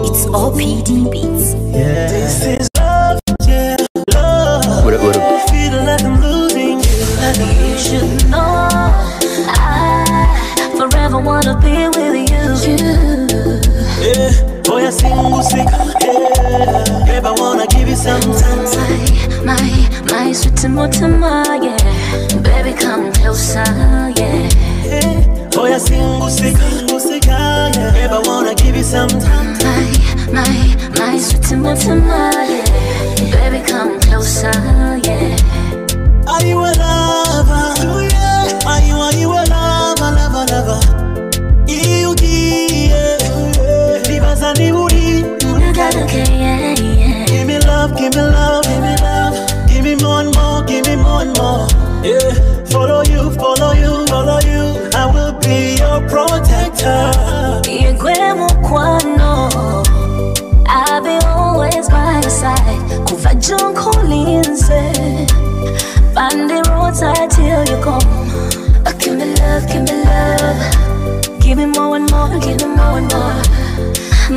It's OPD Beats. Yeah. This is love, yeah, love. What up? Feeling like I'm losing you. You should know I forever wanna be with you. Yeah, boy, I sing sick. Yeah, babe, I wanna give you some time. My sweet Timotema, yeah. Baby, come closer, yeah. Yeah, boy, I sing sick. Yeah, babe, I wanna give you some time. My sweet Timotema, yeah. Baby, come closer, yeah. Are you a lover? Are you a lover? You give, Libazani Uri. Yeah. Give me love, give me love, give me love. Give me more and more, give me more and more. Yeah, follow you, follow you, follow you. I will be your protector. I'll be always by your side. Kuva John Collins, find the roadside till you come. Give me love, give me love. Give me more and more, give me more and more.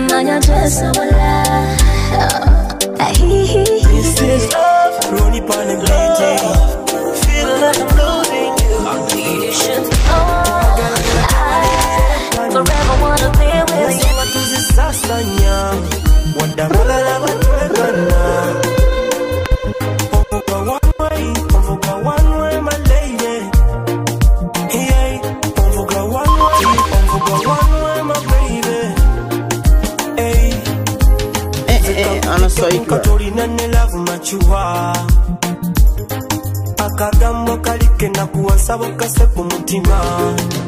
Man, you're just so alive. This is love, Ronnie Panagate. Feeling like I'm losing you. You should know I forever wanna be with you. What is this Sasanya? What the hell one way, my lady. Hey, one way, my baby. Hey, Katori nane love machuwa. Akagambo kalike na kuwasabo kase kumutima.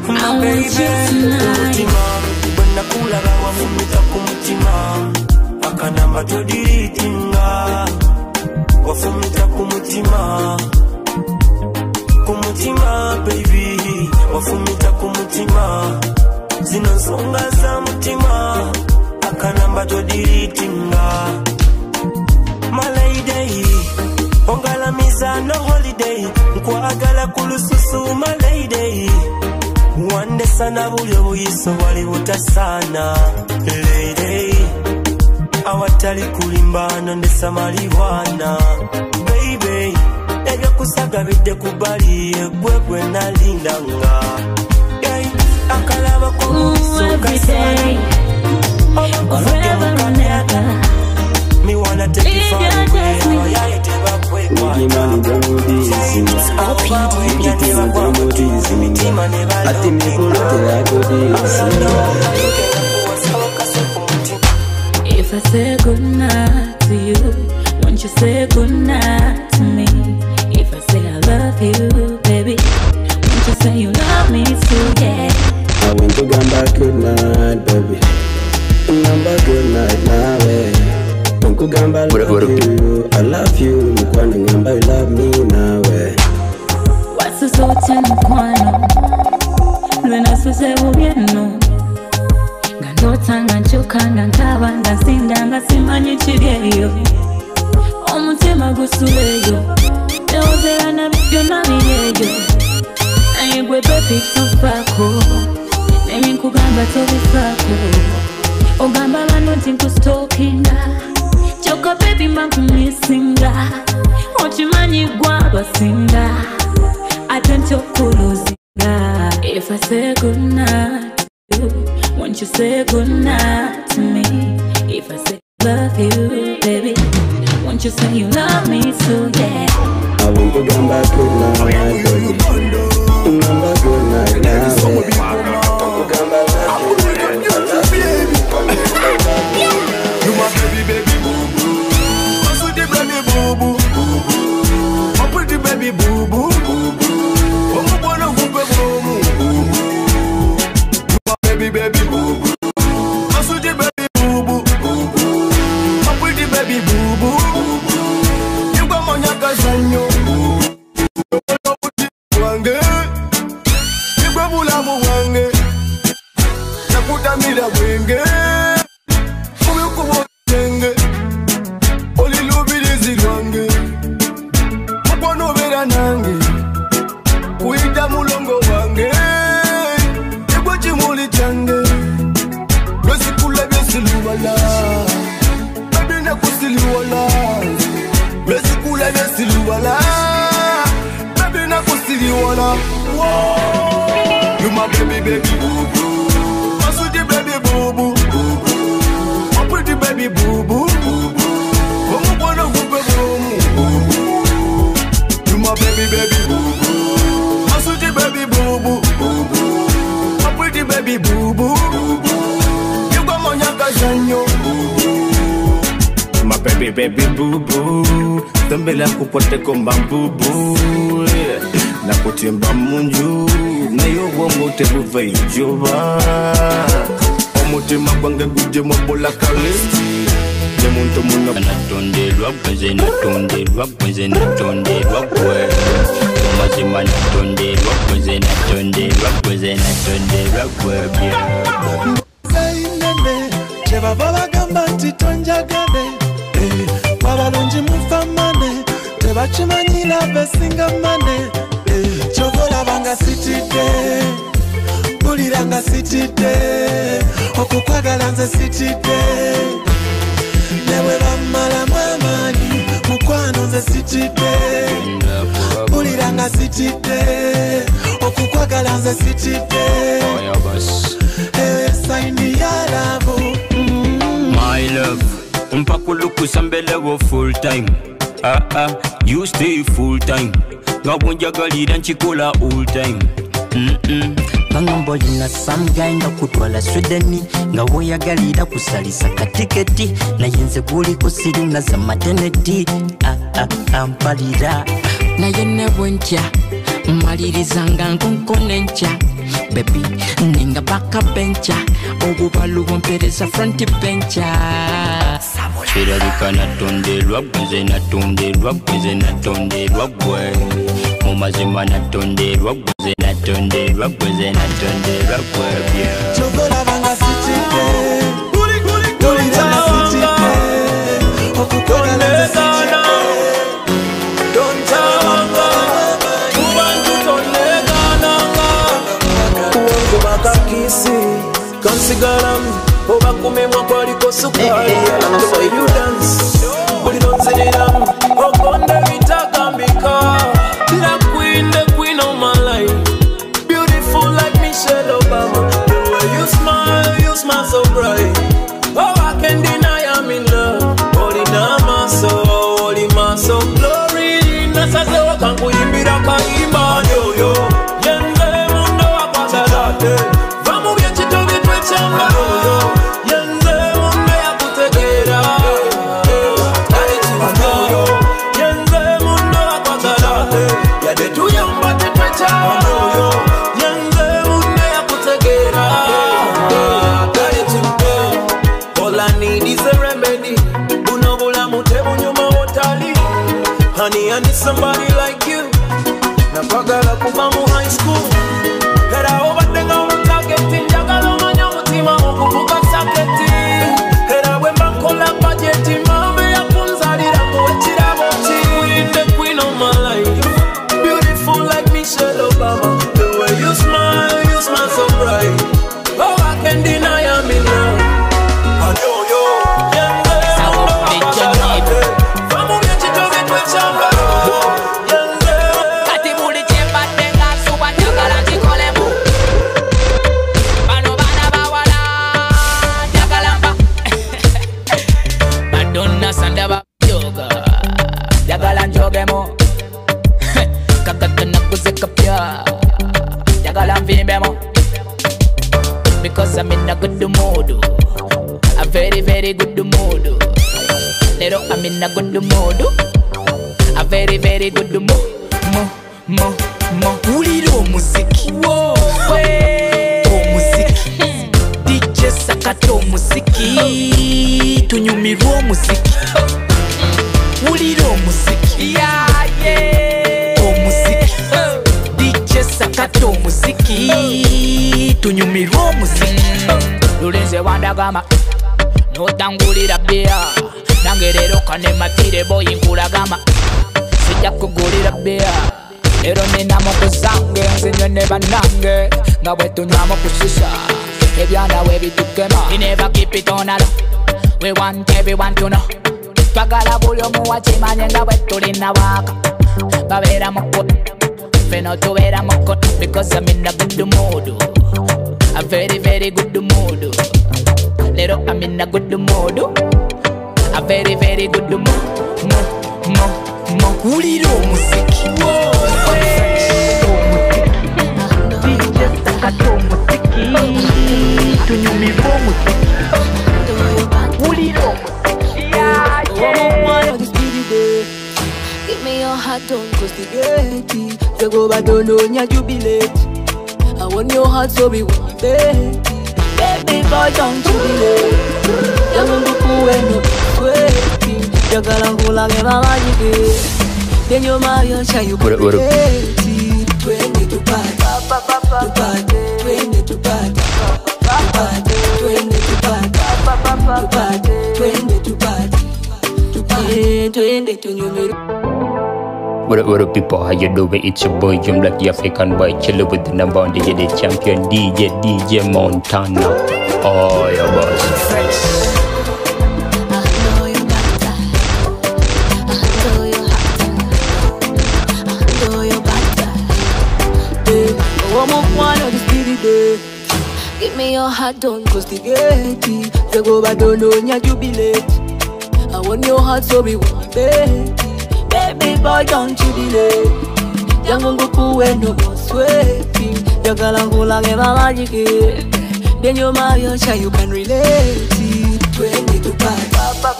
My baby, kumutima. Bwana kula rawa mumita kumutima. Akanamba todiritinga. Wafumita kumutima. Kumutima, baby. Wafumita kumutima. Zino songa za mutima. Akanamba todiritinga. My lady, ongala misa no holiday. Nkwagala kulususu my lady. Wande sana bulyo buyiso wali butasana lady. Awatali kulimbana ndesa maliwana baby. Ebyo kusaga bidde kubali egwegwe nalindanga. Akalaba kulusu kasana. Forever and ever. Me wanna take you far away. If I say good night to you, won't you say good night to me? If I say I love you, baby, won't you say you love me too, yeah? I want to come back good night, baby. Number good night now, eh. Gamba love you, I love you. Mkwano ngamba you love me now, eh. What's the sort of mkwano? Lwena suse ubieno. Ngandota nganchuka ngankaba ngasinda ngasimanyi chibyeyo. Omutima gusuleyo. Eozera na byonna biyeyo. Ayegwe baby tofako. Nemi nkugamba tobifako. Ogamba bano tinkustalkinga. Choka baby makumisinga. Ochimanyi gwa singa. Atento kuluzinga. If I say good night to you, won't you say good night to me? If I say love you, baby, won't you say you love me too, yeah? I want to come back good night, baby. Number good night now, you my baby boo boo. I'm sweet baby boo boo. I'm pretty baby boo boo. I'm wanna hoop boo boo. You my baby boo boo. I'm sweet baby boo boo. I'm pretty baby boo boo. You got my nyaka zanyo. Wange. wanna. You my baby, baby boo boo. My sweetie baby boo boo. My pretty baby boo boo. Oh my wanna boo boo. You my baby, baby boo boo. My sweetie baby boo boo. My pretty baby boo boo. You got my young zanyo. My baby, baby boo boo. Tembela kupote komba boo boo. Na kutimba munju. Na yo wongo te buve ijoba. Omutima gwange guje mobola kalisti. Nemuntu muno natondelwa bweze natondelwa bweze natondelwa bwe. Mazima natondelwa bweze natondelwa bweze natondelwa bwe. Zainene cheba baba gamba titonjagane. Wabalunji mufamane teba chimanyila besinga mane. Chovola banga sitide buliranga sitide okukwagala nze sitide newe bamala mwamani mukwano nze sitide buliranga sitide okukwagala nze sitide saini ya love my love umpakuluku sambelewo full time you stay full time ngabunjagalira nchikola all time Pangombolina some guy nga kutwala Swedeni nga woyagalira kusalisa katiketi na yenze buli kusiri na za maternity ampalira na yene bwencha malirizanga nkonkone ncha baby ninga baka bencha ogubalugo mpereza front bencha kirabika natondelwa bweze natondelwa bweze natondelwa bwe mumazima natondelwa bweze natondelwa bweze natondelwa bwe chovola banga sitide buliranga sitide okukwagala nze sitide Donjanga Kubantu tolegananga Uwangu makakisi Kansigaram Oba kumemwa kwaliko sukari The way you dance Bulidonziniram Okonde vitagambika The queen of my life Beautiful like Michelle Obama The way you smile so bright Oh, I can't deny I'm in love Holy maso glory Nasaze wakankuyimbira kaimba Yo Yenze mundo wakwazalate Vamu byechitoge twechanga Yenze mundo yakutegera Yenze mundo wakwazalate Yade tuyamba tetwechanga Yenze mundo yakutegera All I need is a remedy Unobula mutebu nyuma wotali Honey, I need somebody like you Napagala kuva mu high school Era obatenga umutageti Njagala umanya mutima okuvuga saketi Era wemba nkola budgeti Mame yakunzalira muwekirabo ki The queen of my life Beautiful like Michelle Obama The way you smile so bright Oh, I can't deny I'm in love Because I'm in a good mood, a very, very good mood. Little, I'm in a good mood, a very, very good mood. Uliro musiki, whoa, musiki. DJ Sakato musiki, tunyumiro musiki. Uliro musiki, yeah. Musiki, DJ Sakato musiki, tunyumiro musiki. Lulenze wandagama, notangulira bia. Nangerero kane matire boy nkulagama. Sijja kugulira bia. Lero nina mukuzange, nzinyo neba nange. Nga bwe tunywa kushisha, ebyana we bitukema. We never keep it on a low, we want everyone to know. Twagala buli omu wakimanye nga bwe tulina waka. Babeera muko finna to where I'm a cut because I'm in a good mood. A very, very good mood. Little, I'm in a good mood. A very, very good mood. Uliro musiki. DJ Takato musiki. Tunyumiro musiki. Uliro musiki. Give me your heart, don't go sticky. You go back, don't know, ya jubilate. I want your heart, so we want it. Baby boy, don't jubilate. You want to go when you're sweating. You gotta go like a magic. Then you're my child, you put it. 20 to party, to party, 20 to party, to party, 20 to party, to party, 20 to party. What up people, how you doing? It's your boy, Jim Black, the African boy, chillin' with the number one DJ, the champion DJ Montana. Oh, your boss. Fresh. Give me your heart, don't go sticky. You go back, don't know, ya jubilate. I want your heart, so we want it. Baby boy, don't you delay. Young go cool when no more sweating. You gotta go like a magic. Then you're my child, you can relate. 20 to party, to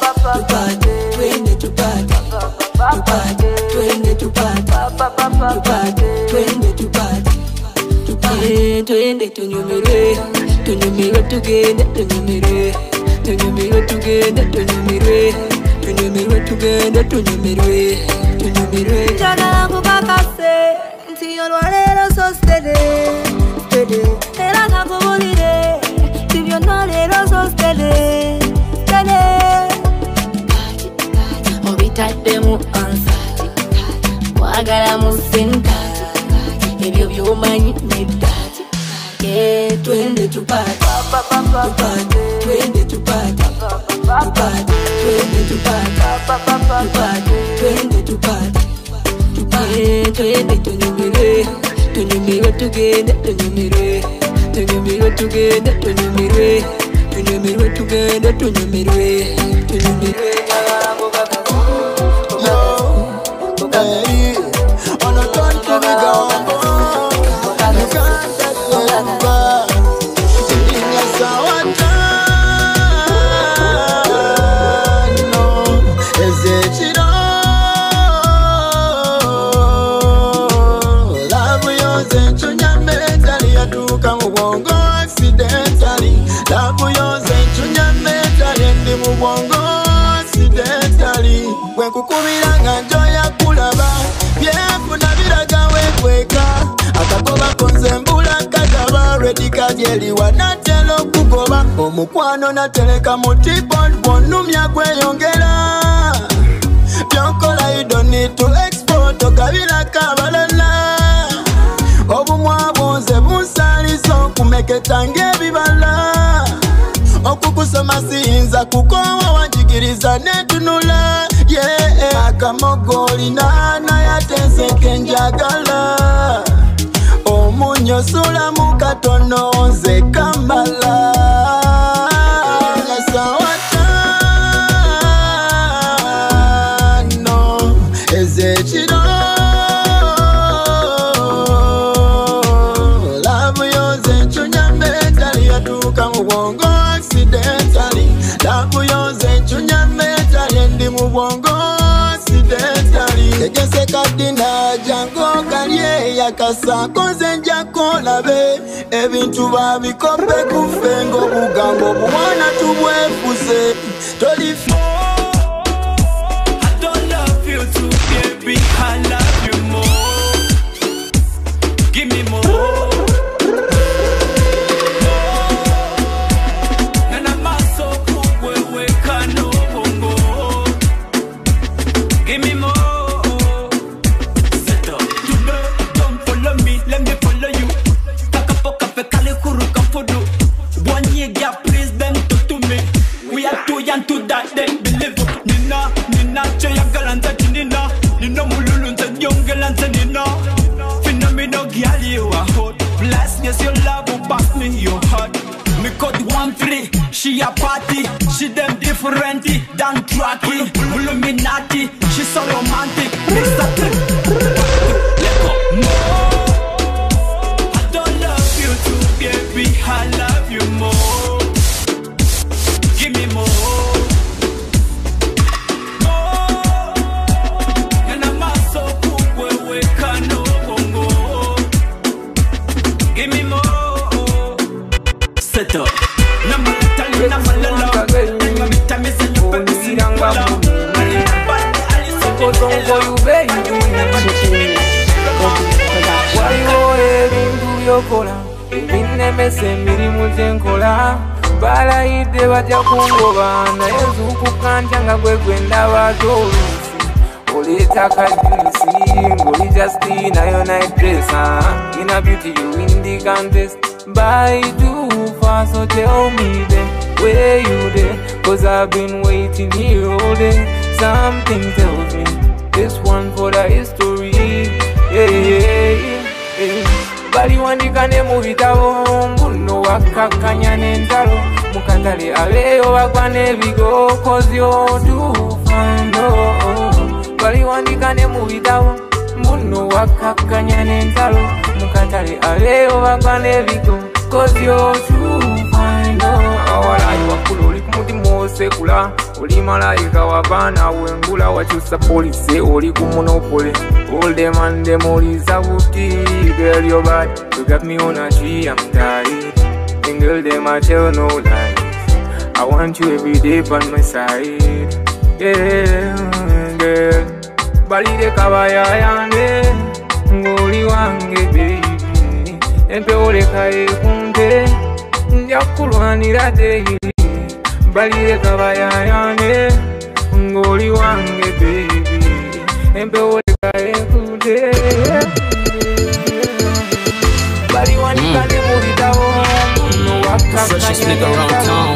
party, 20 to party, to party, 20 to party, to party, 20 to party. 20 to numero, to numero together, to numero, to numero together, to numero, to numero together, to numero, to numero. Jana kubakase, nti olwalero so steady, steady. Era kakubulire, tibyo nalero so steady, steady. Obitadde mu ansati, wagala musinta. Ebyo byomanyi neddaati. Yeah, 20 to party, to party, 20 to party, to party, 20 to party, to party, 20 to party, to party, 20 to numero together, to numero together, to numero together, to numero. On a turn to be gone. Kukubira njoya kulaba byefuna biraga wekweka akagoba konzembula kagaba ready kadyeliwa natelo kugoba omukwano nateleka mu tipon bonumya gweyongera byokola you don't need to export okabira kabalala obumwa bunze bunsalizo kumeketa ng'ebibala okukusoma siyinza kukowa wanjigiriza netunula. Yeah, akamogoli nana yatenseke njagala omunyo sula mukatono nze kamala nasawatano ezekiro labu yonze nchunya metali yatuuka mu bwongo accidentally labu yonze nchunya metali endi mu bwongo Tegese kadina jango kalye yakasa konze njako labe ebintu babikope kufengo bugambo bwana tubwefuse tolifu. I don't love you too, baby, I love you more. Give me more. To that, then believe She a party, she them different than Tracky. Illuminati, she so romantic. Mr. I don't love you too, baby, I love you more. Give me more. And I'm so cool where we can no go. Give me more. Set up. Binemese mirimu zenkola balayidde bajja kungoba naye nzuukukantya nga gwe gwenda bato oluusi oleeta kajuisi ng'oli Justina yo night dresser ina beauty you win the contest by too far so tell me then where you there cause I've been waiting here all day something tells me this one for the history baliwandika ne mu bitabo mbuno wakkakkanya n'entalo mu katale abeeyo bagwa n'ebigo cause you're too fine baliwandika ne mu bitabo mbuno wakkakkanya n'entalo mu katale abeeyo bagwa n'ebigo cause you're too fine awalayi wakkulu oli ku mutima osekula oli malayika wabaana wengula wakyusa polisi oli ku monopole all them and them all is a booty girl your body you got me on a tree I'm tired and girl them I tell no lies I want you every day by my side yeah girl bali de kabaya yange ngoli wange baby empewo leka ekunte njakulwanira daily bali de kabaya yange ngoli wange baby empewo leka ekunte bali wanika ne mu bitabo freshest nigga around town.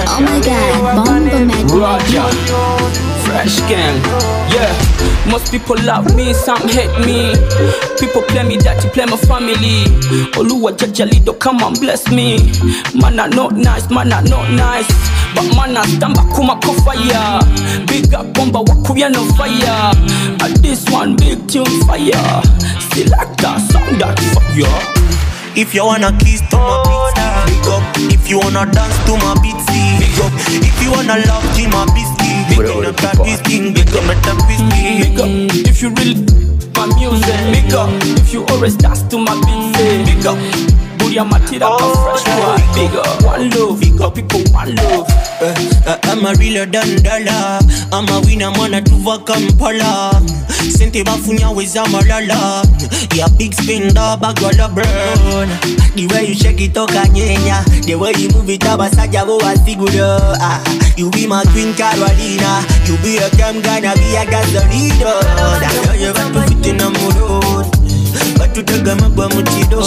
Oh my god, Bomba Roger, fresh gang, yeah. Most people love me, some hate me. People play me dirty, play my family. Oluwa Jajalido, come and bless me. Man are not nice, man are not nice. But man are stand back, kuma fire. Big up Bomba, wakuya no fire. And this one big tune fire. Still like that sound that fire. If you wanna kiss to my beats, big up. If you wanna dance to my beats, big up. If you wanna love to my biscuit, big up. That biscuit, big up. That biscuit, big up. If you really my music, big up. If you always dance to my beats, big up. Booyah Matida, fresh one, big up. One love, big up. People one love. I'm a realer than dollar. I'm a winner, man, I do Kampala. Sente bafunya weza malala. Yeah, big spender, bagwala burn. The way you shake it, nyenya. The way you move it, abasaja bo asiguro. You be my queen Carolina. You be a cam gonna be a gasolina. Now you got to fit in a mood. But to take a map, muchido.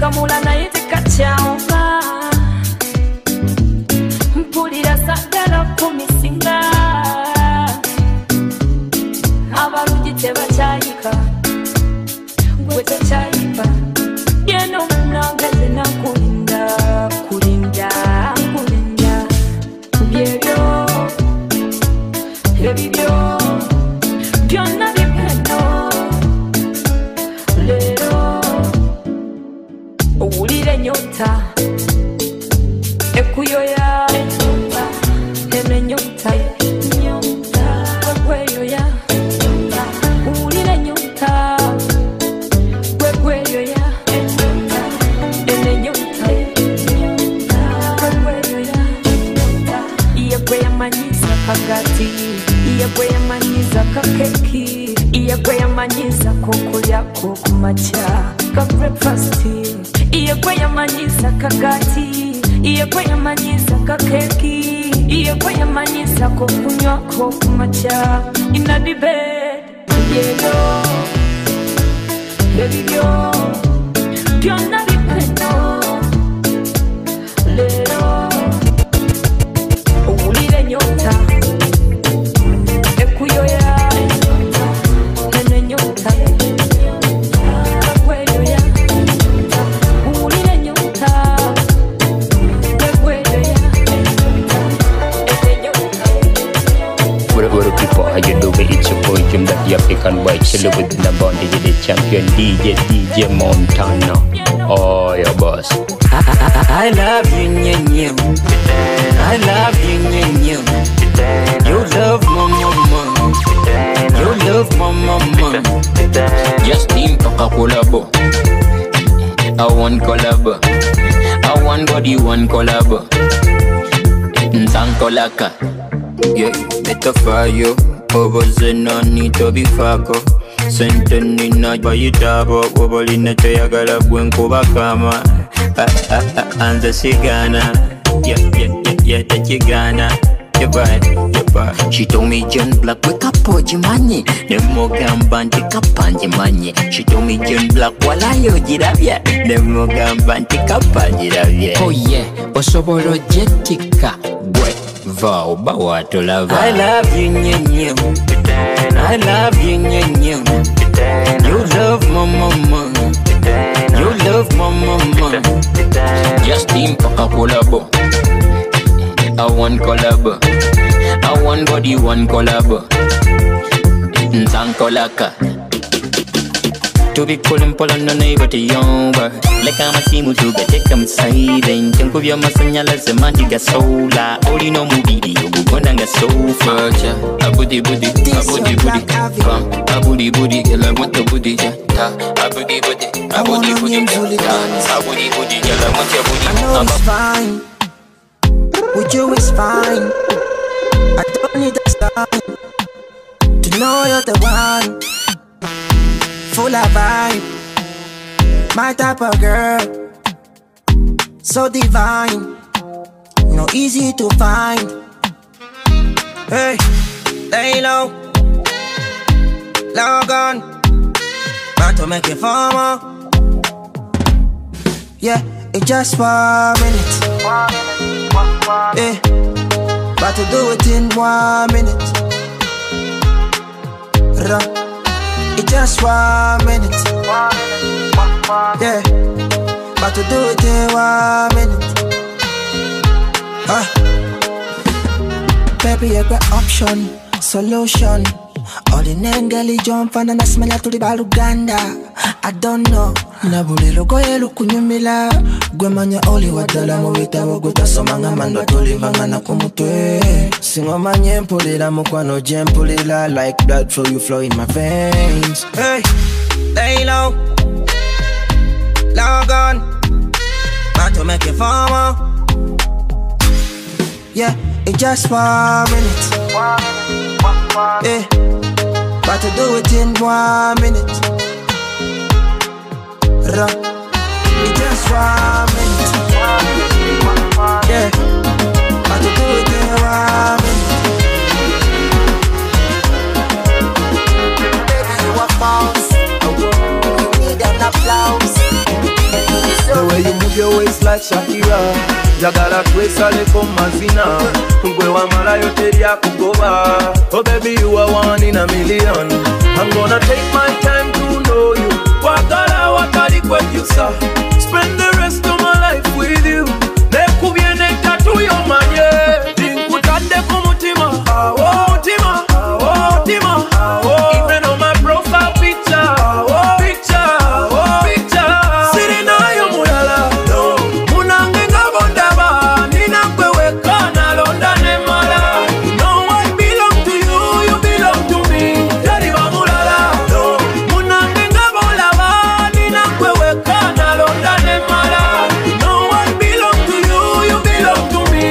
Kamula na yete kachauka mpulira sagala kumisinga abalungi tebakyayika gwe tekyayipa yeno munange zenakulinda kulinda kulinda byebyo ebibyo byonna bipendo lero owulire nyota ekuyoya enenyota kwekweyoya owulire nyota kwekweyoya enenyota kwekweyoya iye kweyamanyiza kagati iye kweyamanyiza kakeki iye kweyamanyiza kokulyako kumakya ka breakfast iye kweyamanyiza kagati iye kweyamanyiza kakeki iye kweyamanyiza kokunywako kumakya ina the bed yero ebibyo byonna bipendo lero owulire nyota ekuyoya African boy, chill with the number one DJ, the champion DJ Montana. Oh, your boss. I love you, nye. I love you, nye. You love my mama. You love my mama. Just team collabo. I want collabo. I want body, one collabo. Nzankolaka. Yeah, better for you. Oboze no need to be fako. Senteni na bayitabo. Oboli na toyagala bwenko bakama. Anza sigana. Yeah, that you gonna. You're bad. She told me John Black, wake up, Pojimani. Nemo Gambanti Kapanjimani. She told me John Black, wala yo jirabia. Nemo Gambanti Kapanjirabia. Oh yeah, Osoboro Jetika. Boy, vow, bawa to love. I love you, nye. I love you, nye. You love my mama. You love my mama. Just team collabo. I want collabo. I want body, one collabo. Nzankolaka. To be cool and pull on the neighbor to yomba. Like I'm a simu to get take them silent. Think of your masanyala semantica sola. Only no movie, you go on a sofa. A booty. Come, a booty, girl, I want the booty. A booty, girl, I want your booty. I know it's fine. With you it's fine. I don't need a sign to know you're the one. Full of vibe, my type of girl. So divine, no easy to find. Hey, lay low, log on, about to make it formal. Yeah, it's just 1 minute. Yeah, about to do it in 1 minute. It's just 1 minute. Yeah, about to do it in 1 minute. Baby, a great option, solution. All the nengali jump and I smell to the baluganda. I don't know. Nabuli logo yelu kunyumila. Gwemanya oli wadala mwita waguta somanga mando tulivanga na kumutwe. Singo manye mpulila mukwano jempulila. Like blood flow, you flow in my veins. Hey, lay low, log on, about to make it formal. Yeah, it's just 1 minute. Yeah, about to do it in 1 minute. It's just 1 minute. Yeah, about to do it in 1 minute. Baby, you a boss. You need an applause. The way you move your waist like Shakira. Jagala twesale ko mazina. Kungwe wa mala yote ya kugoba. Oh baby, you are 1 in a million. I'm gonna take my time to know you. Wakala wakali kwejusa. Spend the rest of my life with you. Nekubiene tatu yo manye. Tinkutande kumutima. Mutima. Even on my profile picture. Sitting on your mulala. Munangenga bondaba. Nina kwewe kana londa nemala. No, I belong to you, you belong to me. Yariba mulala. Munangenga bolaba. Nina kwewe kana londa nemala. No, I belong to you, you belong to me.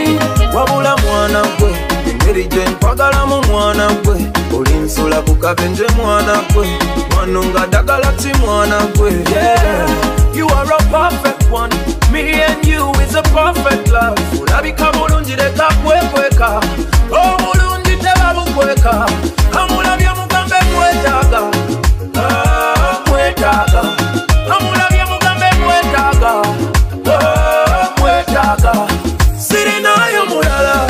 Wabula mwana kwe. Ngeri jen pagala mu mwana kwe. Olinsula kukabenje mwana kwe. Manunga dagalati mwana kwe. Yeah, you are a perfect one. Me and you is a perfect love. Ulabika mulungi leka kwekweka. Oh mulungi teba bukweka. Amulabye mugambe mwetaga. Mwetaga. Amulabye mugambe mwetaga. Mwetaga. Siri nayo mulala.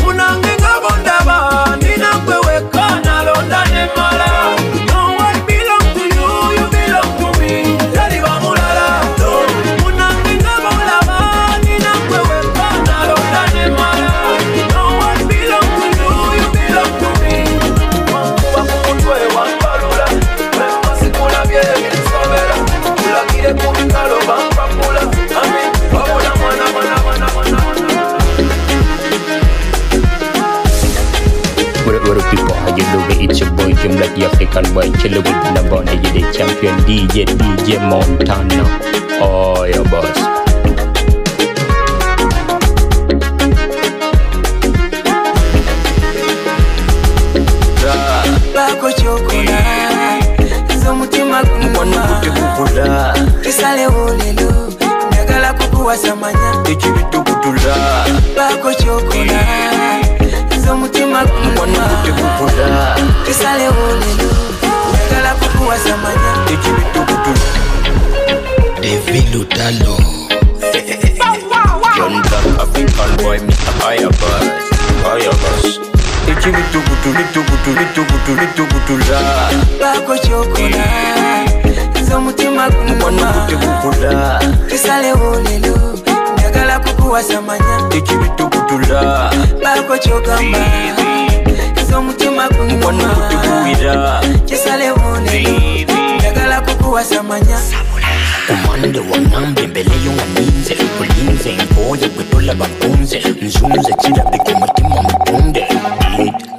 Munangenga bondaba. Nina kweweka na londa nemala. No, I belong to you, you belong to me. Yariba mulala. Munangenga bolaba. Nina kweweka What up people, how you doing? It's your boy Jim, like the African boy. Chillin' with the bond, you the champion DJ Montana. Oh, your boss. Bako chokola Izo mutima kumwana Kisale olelo Ndagala kukuwa samanya Echibitu kutula Bako chokola Izo mutima kumwana Kisale olelo Ndagala kukuwa samanya Echibitu kutula David Lutalo Young black African boy, Mr. Firebass. Echibitu kutula Bako chokola Izo mutima kumwana Kisale olelo Ndagala kukuwa samanya Echibitu kutula Bako chokamba Izo mutima kumwana Kisale olelo Ndagala kukuwa samanya Umande wanambe mbele yunganinze Kulinze ngoye kwetola bakunze Nzunze chila biko mutima mpunde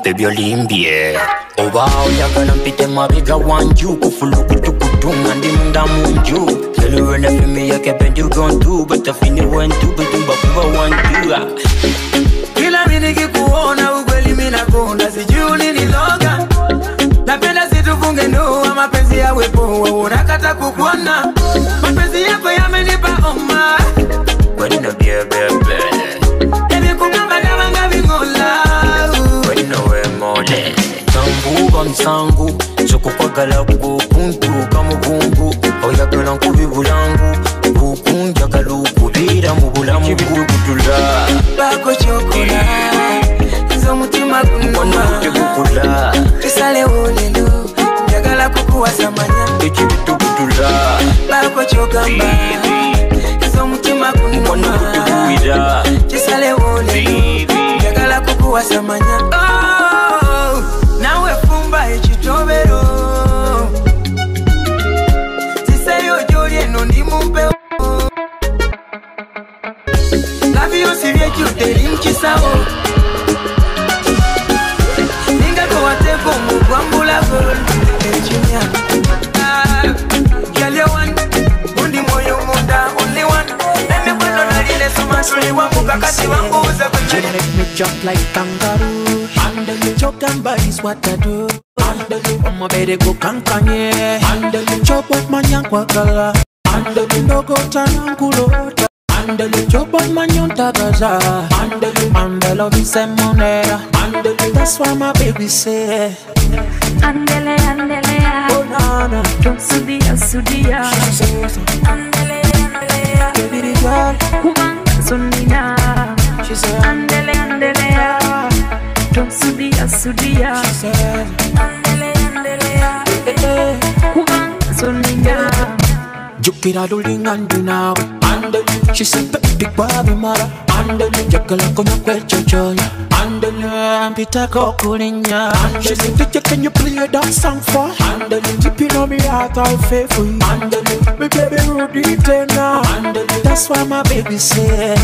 Baby olimbie Oba oyagala mpite mabiga wanju Kufulu kutukutunga ndi munda munju Kelu na fimi yake bendi ugontu Batafini wentu Batumba kuwa wanju Kila miniki kuona ukweli minakunda Sijuli niloga Napenda situfunge ndoa mapenzi ya wepo Unakata kukuona Mapenzi yako yamenipa oma Wena bebe Ebi kukamba kama vingola Wena we mole Tambuba msangu Choko kwa gala kukuntu Kamubungu Oyagala nkubi bulangu Kukunja kalukubira mubulamu Kutula Bako chokola Izo mutima kumwana Kisale olelo Ndagala kukuwa samanya Echibitu kutula Bako chokamba Izo mutima kumwana Kisale olelo Ndagala kukuwa samanya Oh, nawe fumba echitobero Tiseyo joli eno ndi mupeo Lavi yosivye kyuteri mchisawo Ninga kwa wateko mkwambula gol Echinya Girl you want Undi moyo munda only one Neme kwano narile sumasuli wangu kakati wangu uza kwenye You make me jump like kangaroo. Handle it, chokamba is what I do. Handle it, I'ma better go kankanye. Handle it, chop up my nyankwakala. Handle it, no go tanankulota. Handle it, chop up my nyontagaza. Handle it, handle it, say monera. Handle it, that's why my baby say. Andele, andele, Oh nana, sudia, sudia. she says, Andele, andele, baby the girl. kumanga sunina. She said, Andele, andele, sudia, sudia. she said, Andele, andele, kumanga sunina. Jukira duling anduna. Handle it, she said, big baby mara. Handle it, jakala konya kwecho choya. Handle it, pita kokulinya. She said, DJ, can you play that song for? Handle it, deep in my heart, I'll fail for you. Handle it, my baby Rudy Tena. Handle it, that's why my baby said.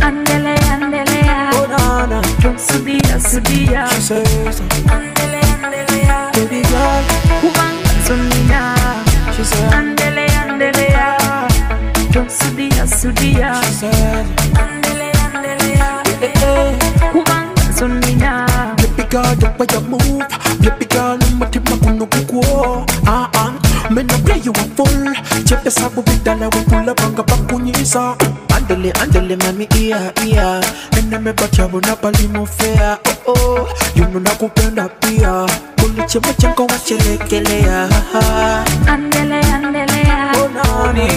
Andele, andele, Oh nana, sudia, sudia. she says, Andele, andele, baby girl. kumanga sunina. She said, Andele, andele, sudia, sudia. she said, Andele, andele, kumanga sunina. baby girl, the way you move, baby girl, mutima kuno kukuo. Me no play you a full. Chepe sabu vidala we pull up anga pakunyisa. Andele, andele, mami iya, iya. Ene me bachabu na pali mo fea. Oh oh, you know na kupenda pia. Kuliche machanko wachelekelea. Andele, andele, Oh nani,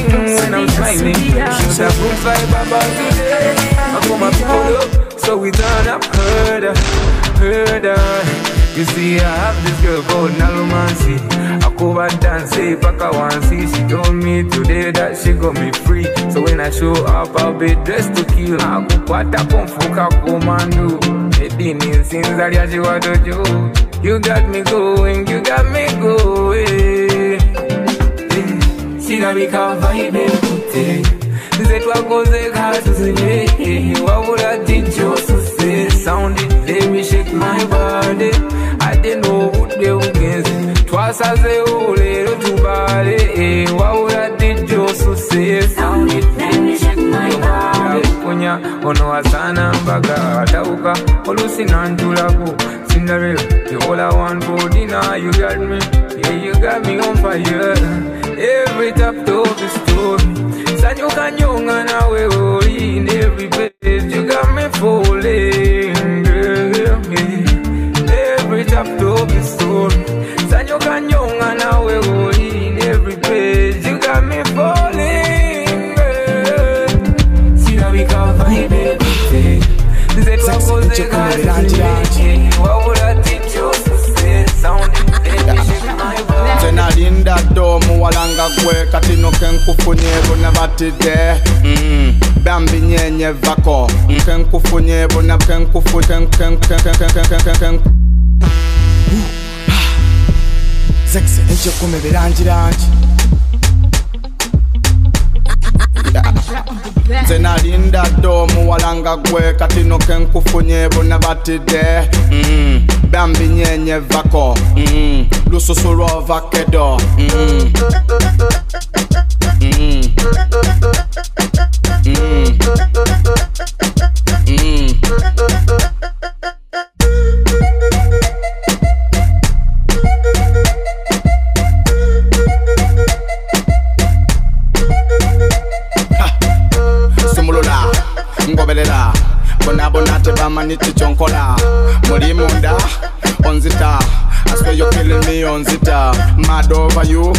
When I'm smiling, she's a good vibe about today. I call my people up, so we turn up, heard her. You see, I have this girl called Nalumansi. I go and dance, paka wansi. She told me today that she got me free. So when I show up, I'll be dressed to kill. I go kwata kumfuka komando. Edini sinza liaji wadojo. You got me going, you got me going. Sinabika vibe mkute. Zetwakoze kasuzile. Wabula ticho suse. Sound it, let me shake my body. ono asana mbaga atauka olusi nantulaku Cinderella, you all I want for dinner, you got me, yeah, you got me on fire. Every chapter of the story, Sanyoka Nyonga nawe ori. In every page, you got me falling, girl, yeah. Every chapter of the story, Sanyoka Nyonga nawe ori. In every page, you got me falling, girl. See how we can find it. What would I teach you to say? Sounding Tena linda domu walanga kwe katino kenkufunye bona batide Bambi nyenye vako kenkufunye bona kenkufu ken Zexe ejo kome berangirangi Tena linda domu walanga kwe katino kenkufunye bona batide Bambi nyenye vako Lususuro vakedo Sumulula, ngobelela Bona tebama niti chonkola Muri munda, onzita I swear you're killing me on zita. Mad over you.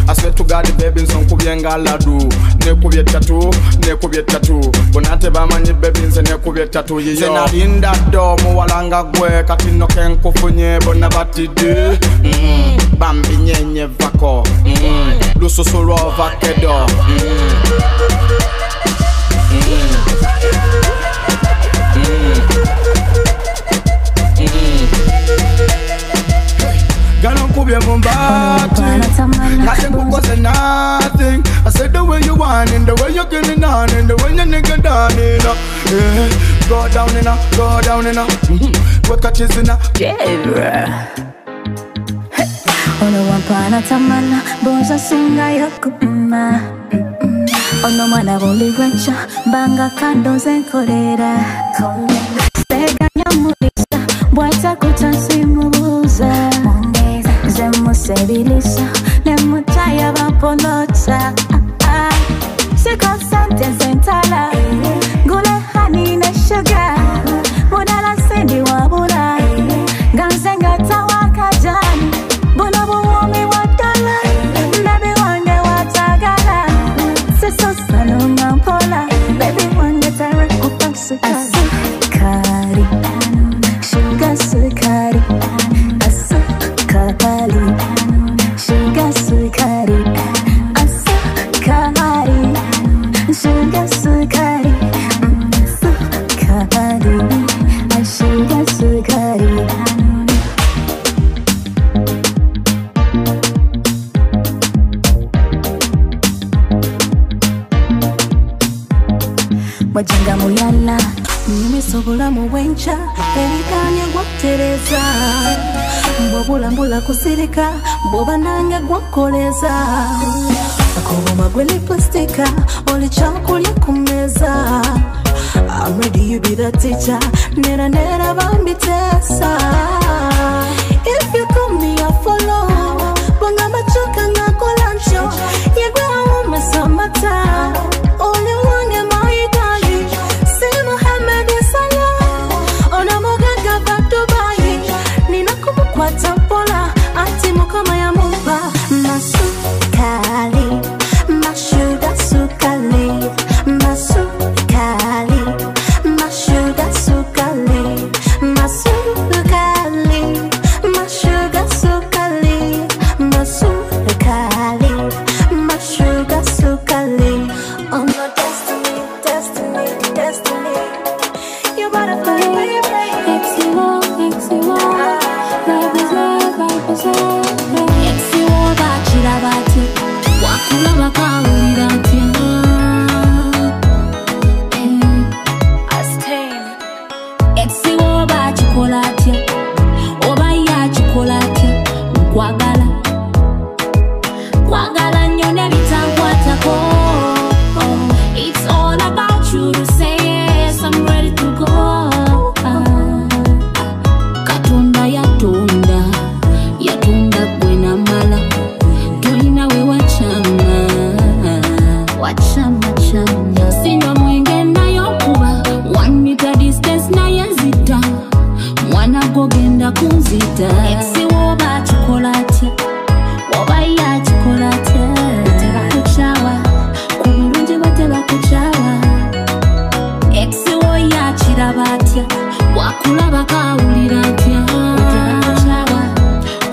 I swear to God, baby, nson kubienga ladu. Ne kubie tattoo. Bonate ba mani baby, nse ne kubie tattoo. Zena linda domu walanga gwe. Katino kenko funye bona batide. Bambi nyenye vako. Lususuro vakedo. Gonna kubye mumbati. Nothing was nothing. I said the way you want and the way you're getting on and the way you nigga down in yeah. Go down in Work at his in yeah. Ono wampana tamana Bonza singa yoku Ono mwana boliwencha Banga kando zenkorera Sega nyamulisa Bwata kutansimuza Zemusebilisa Nemutaya vapolota Sikosante zentala Gule honey na sugar Mudala sendi wabula Ganzenga tawakajani Bula buwomi watala Baby wange watagala Siso salunga mpola Baby wange tere kupasika Asukari Sugar sukari Asukari Sugar sukari Asukari Sugar sukari Asukari Sugar sukari Wajanga muyala Mimi sobola muwencha Erikanya gwatereza Mbobula kusirika Mboba nange gwakoleza Akoboma gwe lipsticka Oli chakulya kumeza I'm ready, you be the teacher Nera bambi tesa If you call me, I follow Bonga machoka nga kolancho Yegwe haume samata Only one in my Italy See Muhammad Salah Ona mogaga back to buy Nina kumukwa tampola Ati mukama ya mupa Masukali Mashuga sukali Masukali Mashuga sukali Masukali Mashuga sukali Masukali Mashuga sukali Oh no destiny You butterfly baby Exiwo Life is love Exiwo bachira bati Wakula bakawulira ati Exiwo bachikola atya Oba yachikola atya Kwagala nnyo ne bitankwatako It's all about you to say akulaba kawulira ntya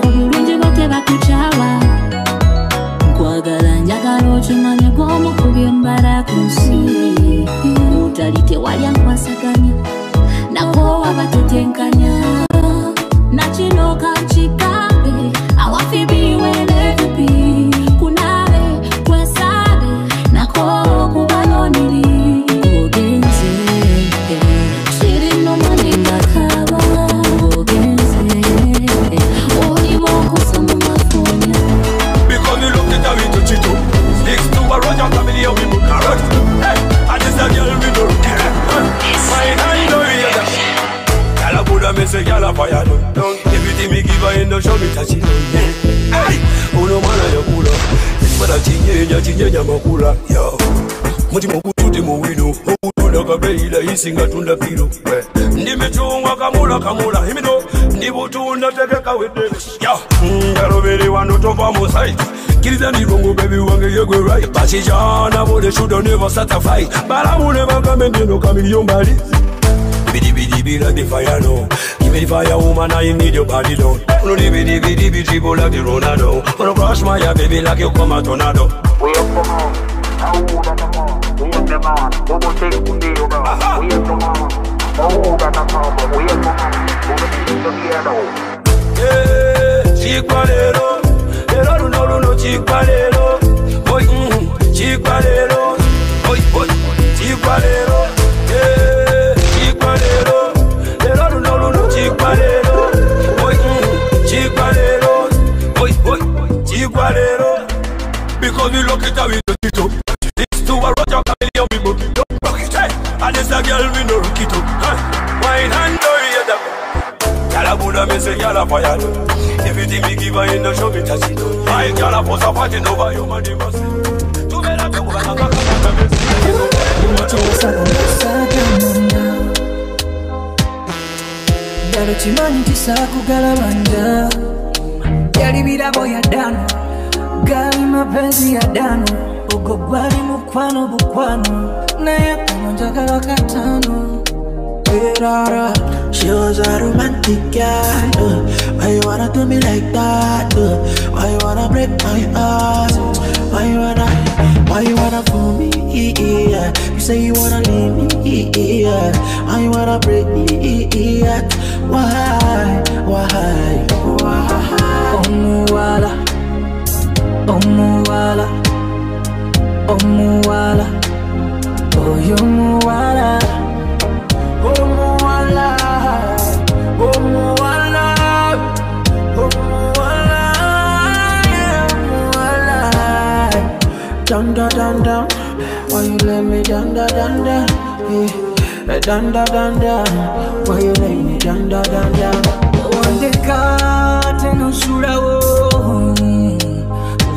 obulungi bote bakucawa nkwagala njagala okimanye gw'omukubye embala ku nsi utali tewalya nkwasaganya nakoowa batetenkanya nakino kankikambe awafibiwe nevipi kunabe kwesabe nakoowa okubanoniri ogenze kirino maninga kaba ogenze oliwo okusomu mafunya because you look at me to chito sticks to a roger family of people correct and this a girl we do my hand do it Yalla Buddha me say yalla fire don't everything me give her in the show me touch it hey uno mana ya kula mara chinye makula yo muti mukututi muwino okutunda kabeira isinga tunda piro ndimechungwa kamula imino ndibutunda tekeka wede yo ndarobere wano topa mo site kiriza ndilongo baby wange yegwe right bachijana bode should never satisfy balamune bakamende no kamilion bali bidi like the fire no give me the fire woman I need your body down no bidi dribble like the Ronaldo wanna crush my baby like you come a tornado we up come on we up them on bobo take the deal now we up come on we up come on chikbalero ero no chikbalero boy chikbalero boy chikbalero chikbalero ero no chikbalero boy chikbalero boy chikbalero because we look it up with it up this to a roger chameleon we book it up rock it and this a girl we no rock it up wine and do it up Yalla Buddha me say yalla fire everything me give her in the show me touch it my yalla pose a fighting over your money must tu vera tu Yalo chimanyi tisakugala banja Yali birabo ya dano Gali mapenzi ya dano Ugo gwali mukwano bukwano Naye kama njagala katano She was a romantic girl. Why you wanna do me like that? Why you wanna break my heart? Why you wanna fool me? Yeah. You say you wanna leave me? Yeah. Why you wanna break me? Yeah. Why? Omuwala, omuwala, omuwala, oyo omuwala. Omuwala, omuwala, omuwala, omuwala. Dun. Why you let me dun? Yeah. Dun. Why you let me dun? Wandeka teno surawo,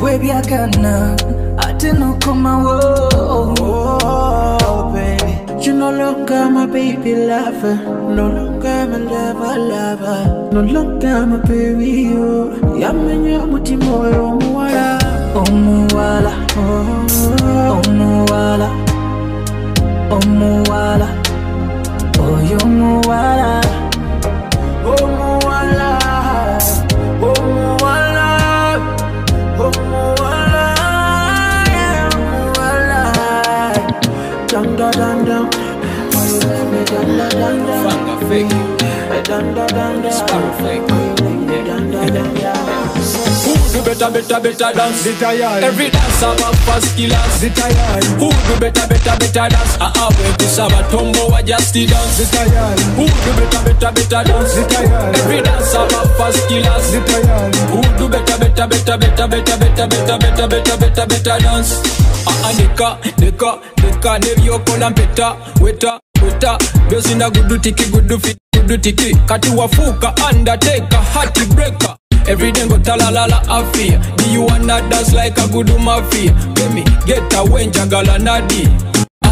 webyakana ateno komawo. Oh, baby. You no longer my baby lover, no longer my lover, no longer my baby you. Yamenya mutimo omuwala, omuwala, omuwala, omuwala, oyo omuwala, omuwala, omuwala, omuwala, omuwala. Dun. Why you let me dun? Fanga fake. Dun. Sparrow fake. Who do better dance? Every dance about fast killers. Who do better dance? When to Sabatombo wa just dance. Who do better dance? Every dance about fast killers. Who do better dance? Deka nebyokola mpeta weta byozinda gudu tiki kati wafuka undertaker heart breaker every day go talalala afia do you wanna dance like a good mafia let me get away njagala nadi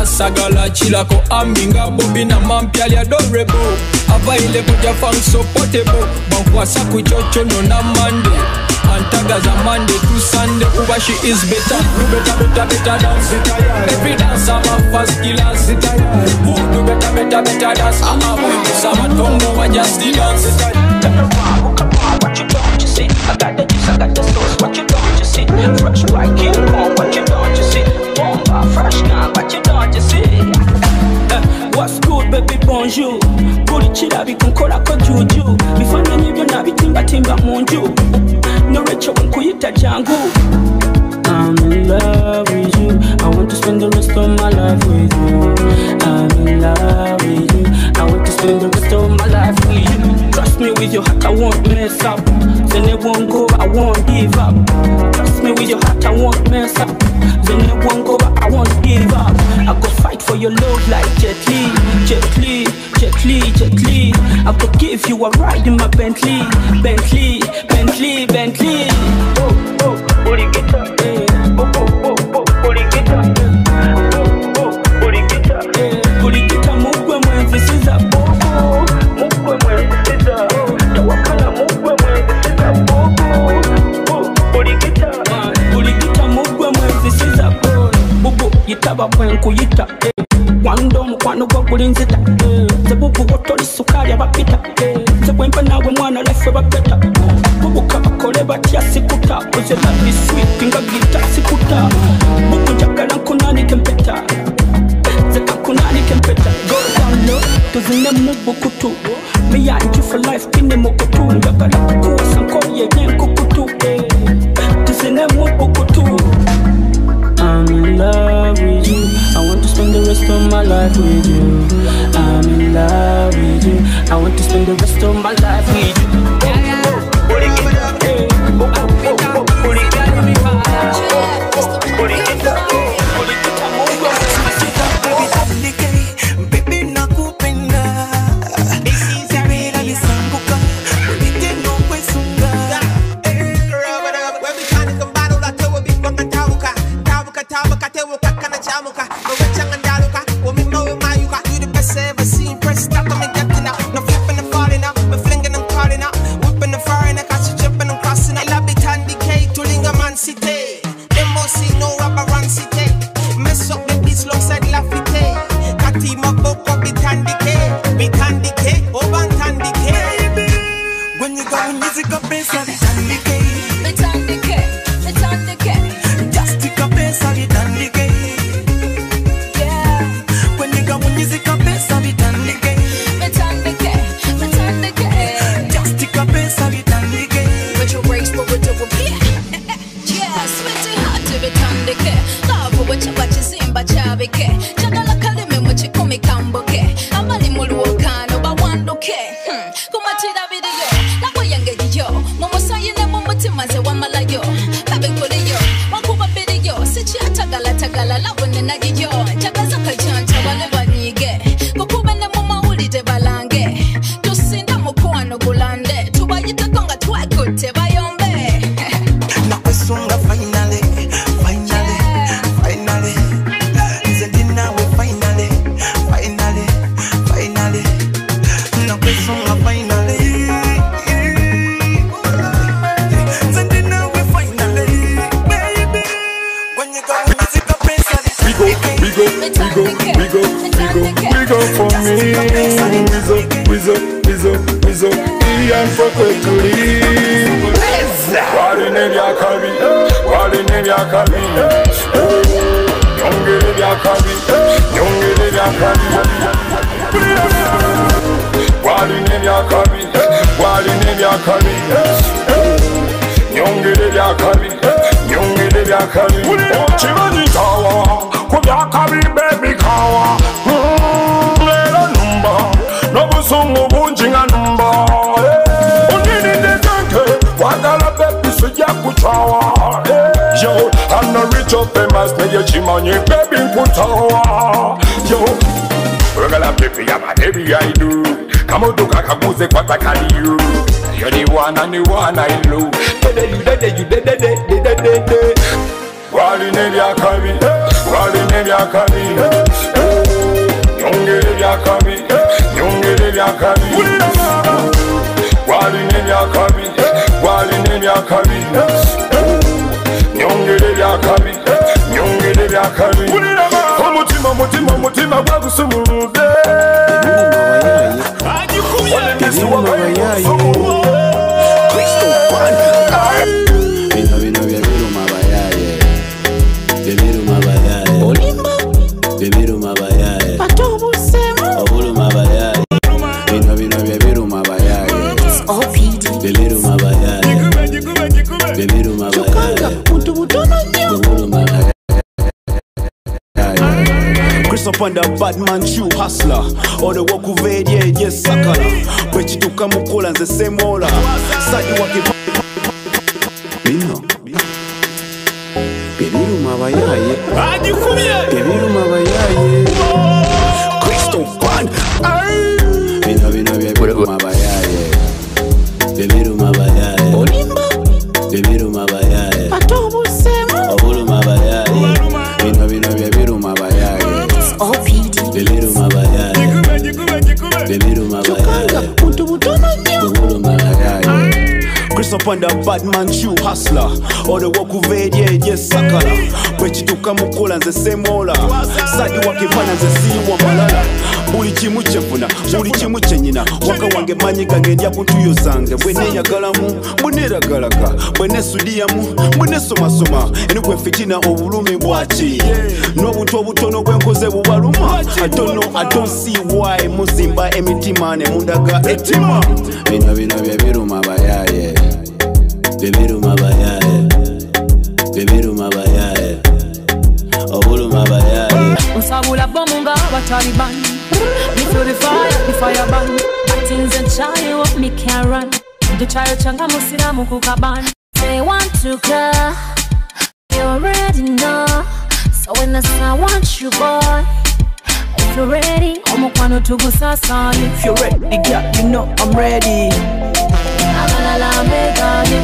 asagala chilako aminga bobina mampyali adorable available ja fang so portable bankwasa kuchocho no na Monday Antaga za Monday to Sunday Uba she is better better dance every dance I'm a fast killers Who do better better dance. When this a man come over, just the dance. Turn around, come on, what you don't you see? I got the juice, I got the sauce, what you don't you see? Fresh white King Kong, what you don't you see? Bomba, fresh gun, what you don't you see? What's good, baby, bonjour. Buri chirabi kunkola ko juju. Bifananyi byonna bitimbatimba mu nju. Norecho nkuyita jangu. I'm in love with you. I want to spend the rest of my life with you. I'm in love with you. I want to spend the rest of my life with you. Trust me with your heart, I won't mess up. Then it won't go, I won't give up. Trust me with your heart, I won't mess up. Then it won't go, I won't give up. I go fight for your love like Jet Li, Jet Li, Jet Li, Jet Li. I go give you a ride in my Bentley, Bentley, Bentley, Bentley. Oh, oh, booty get up, yeah. Oh, oh, oh, oh, booty get up. Oh, oh, booty get up, yeah. Booty get up, mukwe mwenzi siza. Oh, oh, mukwe mwenzi siza. Tawakala mukwe mwenzi siza. Oh, oh, oh, booty get up. Booty get up, mukwe mwenzi siza. Bubu yitaba mwenku yita. Wando mukwano gwa gulinzita. Zebubu wotoli sukali abapita. Zebwempa nawe mwana lefe bapeta. Bubu kabakole batya sikuta. Oze labi sweet nga gita sikuta. Bubu njagala nkunani kempeta. Zeka nkunani kempeta. Go down low, tuzine mubu kutu. Me and you for life kine mukutu. Njagala kukuwa sankoye yen kukutu. Tuzine mubu kutu. I'm in love with you. I want to spend the rest of my life with you. I'm in love with you. I want to spend the rest of my life with you. Yo, I'm not rich up famous, na your chimony baby kutawa. Yo, we're gonna baby, I'm a baby I do. Come on to kakamuze kwa takali you. You're the one and the one I love. Wali neli akami, wali neli akami. Nyonge neli akami, nyonge neli akami. Wali neli akami, wali neli akami. Nyongere byakabi, nyongere byakabi. Omutima mutima mutima gwagusumulude. upon the bad man true hustler. All the work of yes sakala. But you to come call and the same ola. Sadi waki Bino. Bebiru mabayaye. Bebiru mabayaye. Crystal Band. Bino bebiru mabayaye. Bebiru mabayaye. Olimba. Bebiru mabayaye. Atobu sema. Obulu mabayaye. Bino bebiru mabayaye. OPD. Bebiru mabayaye. Bebiru mabayaye. Obulu mabayaye. Chris upon the bad man true hustler. All the work of yes sakala. But you to come call and the same ola. Sadi waki pan and the sea wamalala. Buli chimuche funa, buli chimuche nyina. Waka wange manyika ngendia kuntuyo zange. Bwene ya galamu, bwenera galaka. Bwene sudiamu, bwene soma soma. Enukwe fitina obulumi bwachi. No buto butono bwenkoze bubaluma. I don't see why muzimba emitima ne mundaga etima. Bino bebiru mabayaye. Bebiru mabayaye. Bebiru mabayaye. Obulu mabayaye. Unsabula bomunga Taliban. Me feel the fire ban. Things and child me can run. The child changa musira mukukaban. They want to go, you already know. So when I say I want you, boy, if you're ready, I'm gonna to go sasali. If you're ready, girl, you know I'm ready.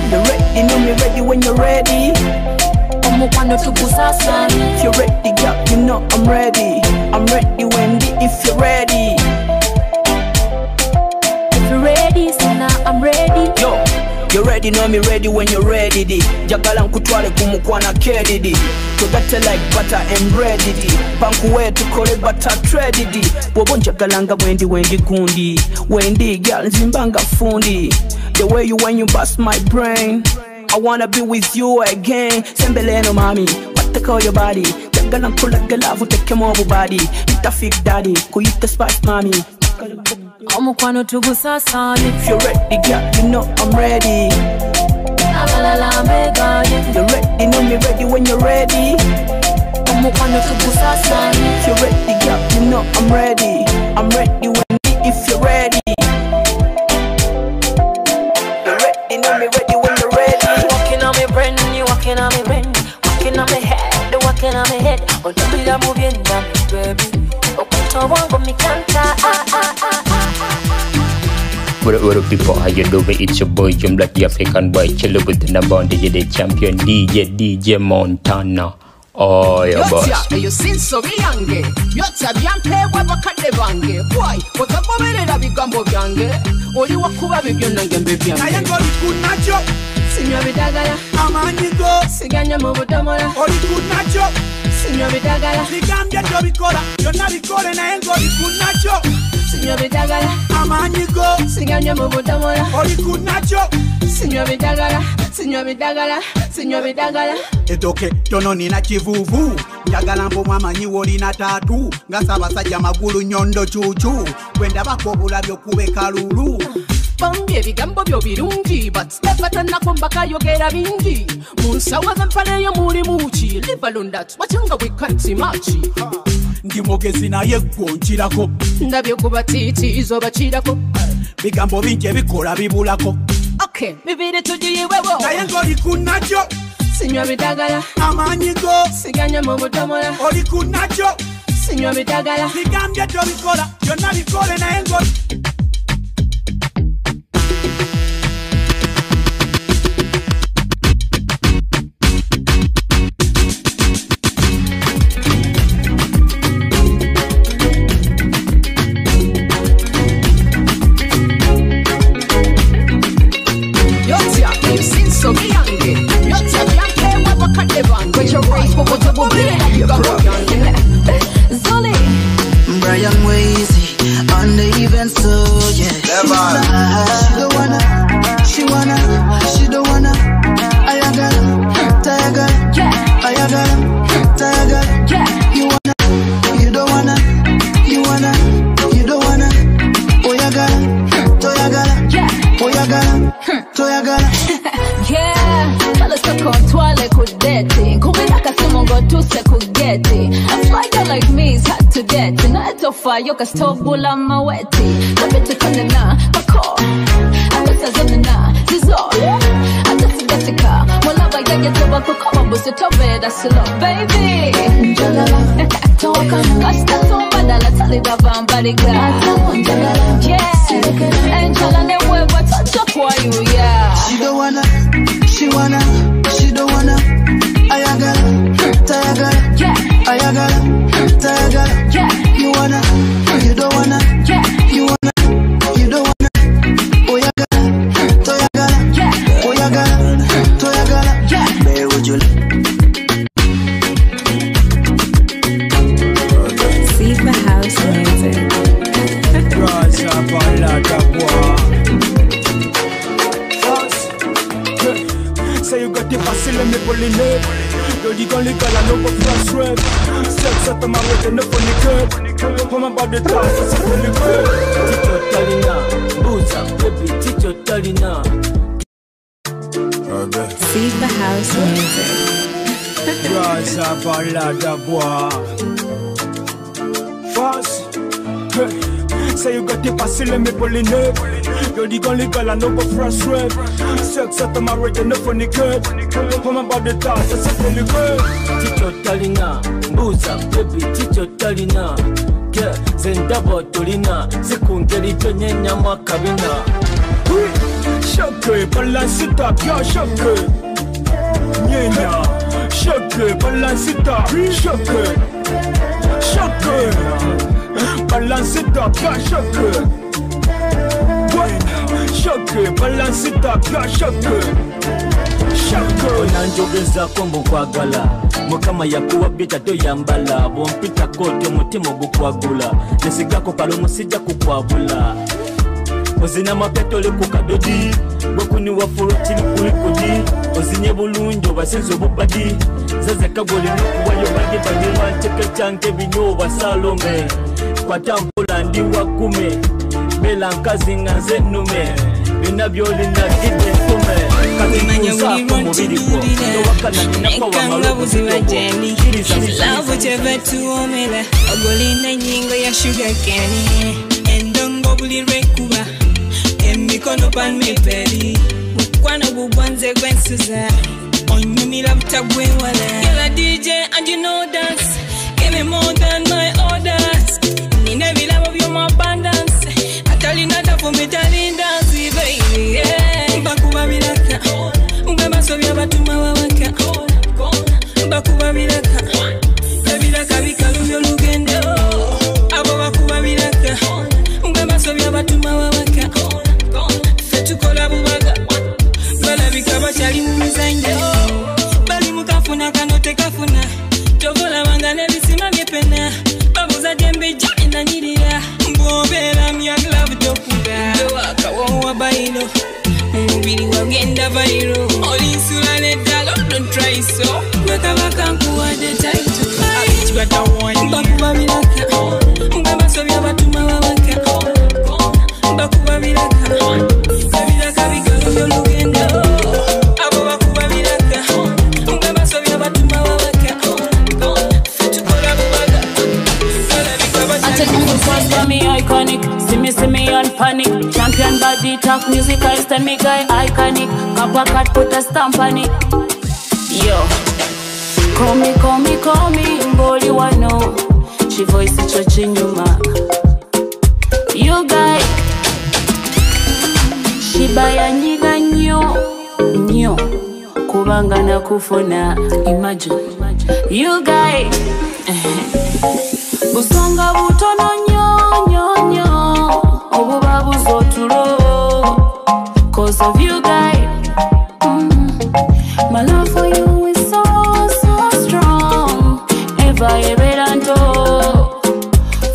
You're ready, know me ready when you're ready. I'm gonna to go sasali. If you're ready, girl, you know I'm ready. I'm ready, Wendy. If you're ready, so now I'm ready. Yo. You ready, know me ready when you're ready di. Jagala nkutwale kumukwana kedi di. Tugate like butter and bread di. Banku wetu kore butter trade di. Wobo njagalanga Wendy gundi. Wendy girl zimbanga fundi. The way you when you bust my brain, I wanna be with you again. Sembeleno mami, what to call your body. Jagala nkula galavu teke mobu body. Ita fake daddy, kuyita spice mami. I'm gonna to go sasali. If you're ready, girl, you know I'm ready. You're ready, know me ready when you're ready. I'm gonna to go sasali. If you're ready, girl, you know I'm ready. I'm ready when if you're ready. You're ready, know me ready when you're ready. Walking on me brain, you walking on me brain. Walking on me head, the walking on me head. Oh, don't be that moving down, baby. Oh, come on, me canta. What up people, how you doing? It's your boy, Jim Black, the African boy. Chill with the number one DJ, the champion DJ Montana. Oh, your boss. You seen so young. Yotya byanke wabakadde bange. Why? Otagoberera bigambo byange. Oli wakuba bibyo nange mbebyange. Naye ng'oli kunakyo. Sinywa bidagala. Amaanyi go. Siganya mu budomola. Oli kunakyo. Sinywa bidagala. Bigambye tobikola. Byonna bikole naye ng'oli kunakyo. Sinywa bidagala. Amaanyi go. Siganya mu budomola. Oli kunakyo. Sinywa bidagala. Sinywa bidagala. Sinywa bidagala. Etoke tono nina kivuvu. Njagala mbomu amanyi wolina taatu. Nga Ssaabasajja magulu nyondo cuucu. Bwendabako obulabyo kube kalulu. Bambi ebigambo byo birungi, but nefatanako mbakayogera bingi. Mu nsawo z'empale eyo mulimu ki? Leave alone that, wachanga we can't see much. Ndi mugezi naye gwo nkirako. Ndabye ku batiitiizo bakirako. Bigambo bingi ebikola bibulako. Okay, bibiri tugiyiwewo. Naye ng'oli kunakyo. Sinywa bidagala. Amaanyi go. Siganya mu budomola. Oli kunakyo. Sinywa bidagala. Bigambye tobikola. Byonna bikole naye ng'oli. So yange, yotya byanke wabakadde bange. With your race, but what's up with it? Zoli Brian Wazy, wafaayo kasitobula maweti abetekanena mako abesazanena zizo atasigatika mulaba yagetoba kukoma busi tobeda silo baby njalala toka kasta tombadala talibaba mbaliga yeah njala newebwa tacho kwa you yeah she don't wanna ayagala tayagala ayagala tayagala you wanna you don't wanna you wanna you don't wanna oyagala toyagala oyagala toyagala babe would you see the house music Raja balada boy say you got the facile me polline. You're the only girl I know for fresh red. Sex at the marriage and the funny curve. Come about the top, it's a funny curve. Tito Talina, Booza, baby, Tito Talina. See the house music Raja balada boy Fast say you got the facile me polline. You're the only girl I know for fresh red. Sex at the marriage and the funny curve. Come about the top, it's a funny curve. Tito Talina, Booza, baby, Tito Talina. Yeah, Zendabo Tolina, Sekunderi Tonyenya Makabina. Shake, balance it up, yeah, shake. Nyenya, shake, balance it up, shake. Shake, balance it up, yeah, shake. Shake, balance it up, yeah, shake. Shake. Onanjogeza kombo kwagala mukama yakuwa bita toyambala bompita kote omutima ogukwagula nesigako kalomo sijja kukwabula ozina mapeto oli ku kadodi bwekuniwa fulotiri kuli kodi ozinye bulungi obasinza obubadi zezekagolina okuwayo badi wanteke kyange binyoba salome kwata mpola ndi wakume bela nkazi nga nze ennume byonna byolina gidde entume kazimuzaako mubiri gwo towakana nekanga buziba jendi love cheva tuomela ogolina nyingo ya sugar cane endongo buli lwekuba emikono pan meperi mukwano bubwanze gwensuza onyumira butagwewala you're a DJ and you know dance give me more than my orders nina bilabo by'omu abundance atalina tafu mitali dance baby yeah bakuba bilaka mbabaso byabatuma wawaka bakuba bilaka bilaka bikalu by'olugendo abo bakuba bilaka mbabaso byabatuma wawaka fetukola bubaga balabika bakyali mu mizanyo bali mukafuna kano tekafuna togola wanga nebisima byepena babuza jembe jenda nyirira mbobera myaglavu tokuga wakawowa bailo mubiri wagenda bailo olinsula neddala don't try so wekabakankuwa the time to fight chibata wani bakuba bilaka mbabasobya batuma wabaka bakuba bilaka bilaka bigalo by'olugendo abo bakuba bilaka mbabasobya batuma wabaka fetukola bubaga I take me first for me iconic. See me on panic. Champion body talk music. I stand me guy iconic. Kappa cat put a stamp on it. Yo, call me, Mboli wano. She voice it your chinyuma. You guy, she buy a nyiga nyo kubanga na kufona. Imagine, you guy. Busonga butono nyo obuba buzotulo cause of you guy my love for you is so strong ever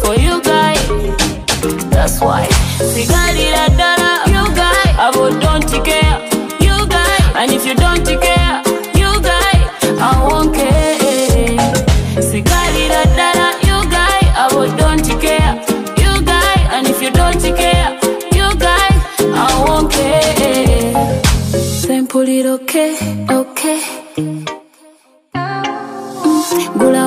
for you guy that's why sigari la dara you guy abo don't care you guy and if you don't care you guy I won't care sigari la dara don't care, you guy, and if you don't care, you guy, I won't care. Simple it okay. Gula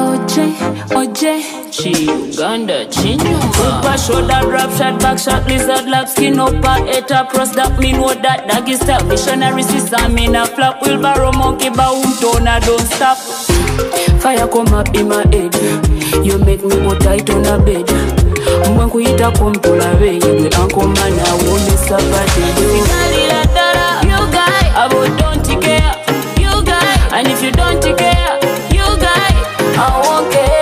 oje, chill. Uganda, Chinyuma. Super shoulder, drop shot, back shot, lizard lap, skin up, head up, cross that mean what that dog is style. Missionary system in a flap, wheelbarrow, monkey, boom, toner, don't stop. Fire come up in my head, you make me go tight on a bed. When we hit a compola way, you uncle man, I won't miss a party. You guy, about don't care, you guy, and if you don't care, you guy, I won't care.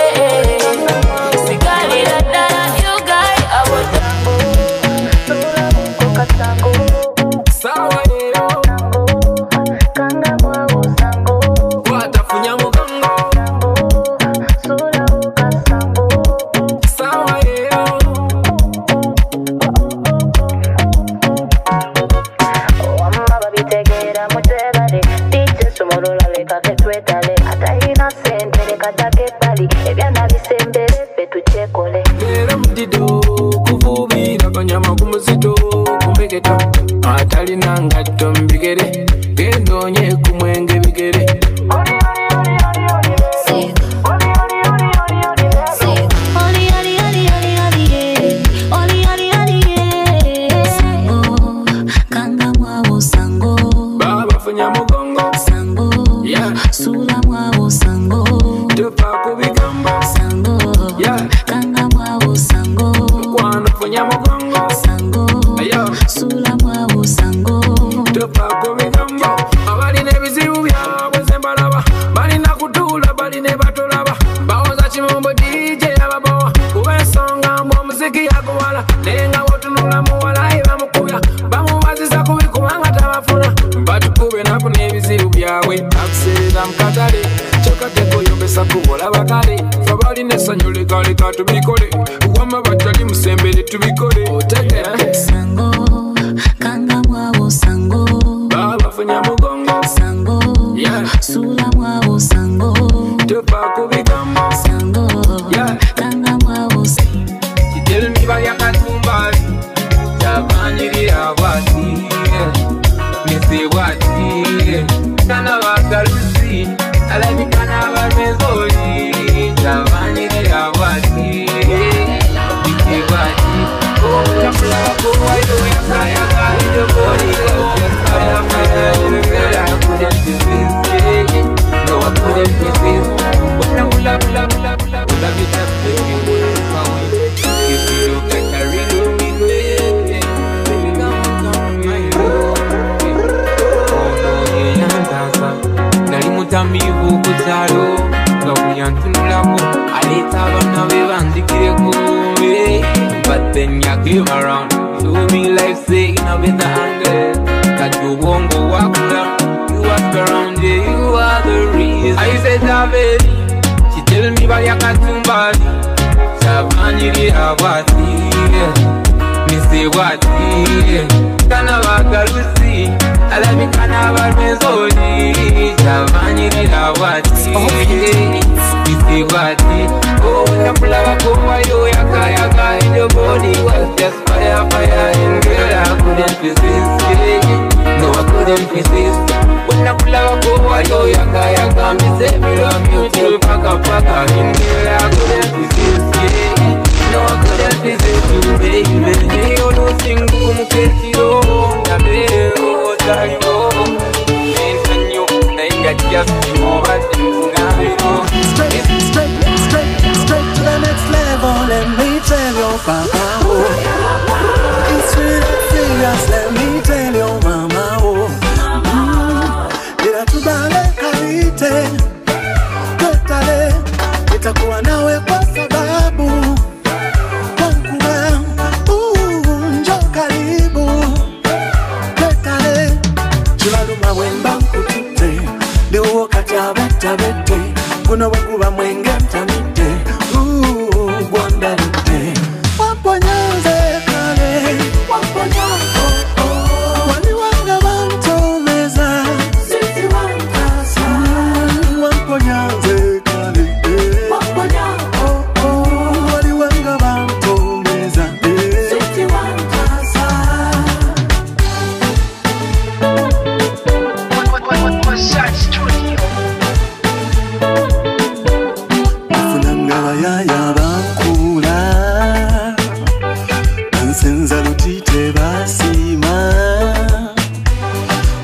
nsenza lutite basima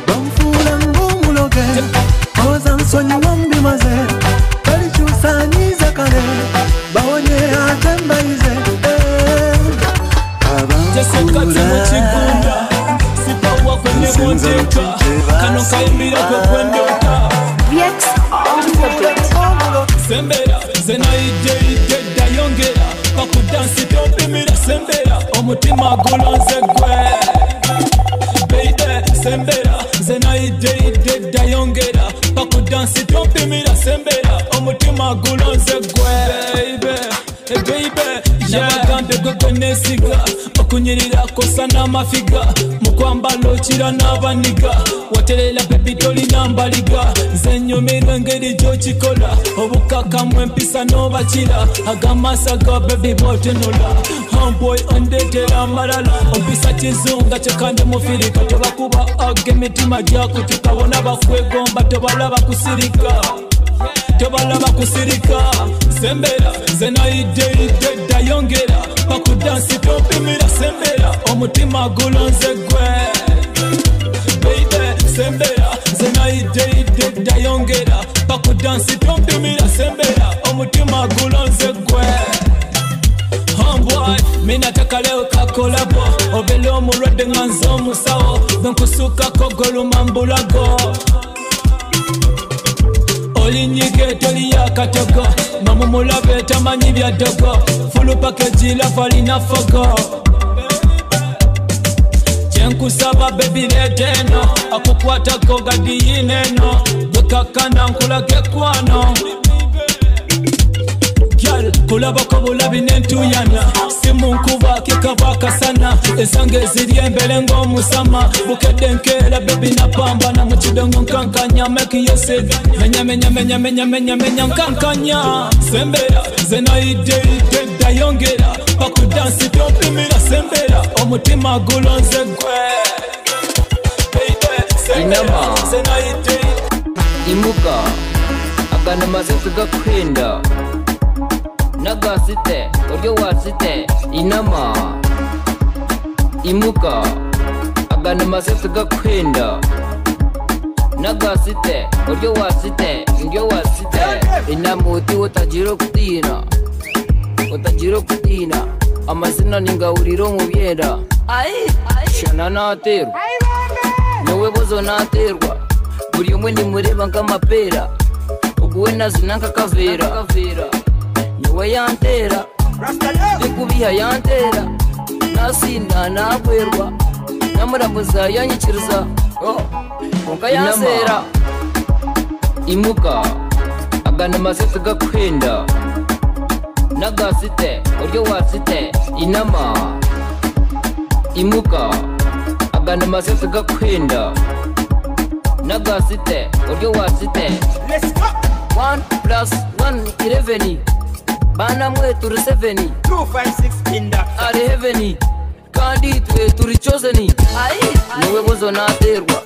bamfula ngumuloge oza nsonyi wambimaze balikyusanyiza kale bawonye atembaize abankula sipawa kwenye mwondeka kano kaimbira kwe kwendoka sembera zenaide dayongera pakudansi topimira sembera omutima gulonze gwe baby sembera zenaide dayongera pakudansi topimira sembera omutima gulonze gwe baby yabagambe gwe gwenesiga okunyirira kosa n'amafiga mukwambala okira n'abaniga waterera bebi tolina mbaliga zenyumirwa engeri gyokikola obukakamu empisa n'obakira agamasa ga bebi botenula homeboy ondetera amalala ompisa kizunga kyekandi mufirika tebakuba aga emitima gyakutika bona bakwegomba tobalaba kusirika sembera zenaide dayongera pakudansi topimira sembera omutima gulonze gwe baby sembera zenaide dayongera pakudansi topimira sembera omutima gulonze gwe homeboy minataka leo kakolabo obele omulwadde nga nze omusawo benkusukako golumambulago olinyige toli yakatogo mamumulabe tamanyi bya dogo fulu package lafa lina fogo kyenkusaba bebi leteno akukwatako gadiyineno gwekakana nkulage kwano kulabako bulabi n'entuyana simunkuba kekava kasana ensange eziri embere ng'omusama bukedde nkeera bebi napambana mu kidongo nkankanya make yose menya nkankanya sembera zenaide dayongera pakudansi topimira sembera omutima gulonze gwe inama imuka agana mazetu gakwenda nagasite oryo wasite inama imuka agana mazetu gakwenda nagasite oryo wasite inama uti utajiro kutina amazina ningauriro mu byenda shana naterwa nowe bozo naterwa buri umwe nimureba nk'amapera uguwe nazina nk'akavera niwe yantera ndikubiha yantera nasinda nakwerwa namuramuza yanyikiriza konka yansera imuka agana mazetu gakwenda nagasite oryo wasite inama imuka agana mazetu gakwenda nagasite oryo wasite 1+1 bana mwe turi 7 256 inda ari heaven kandi twe turi chosen niwe bozo naterwa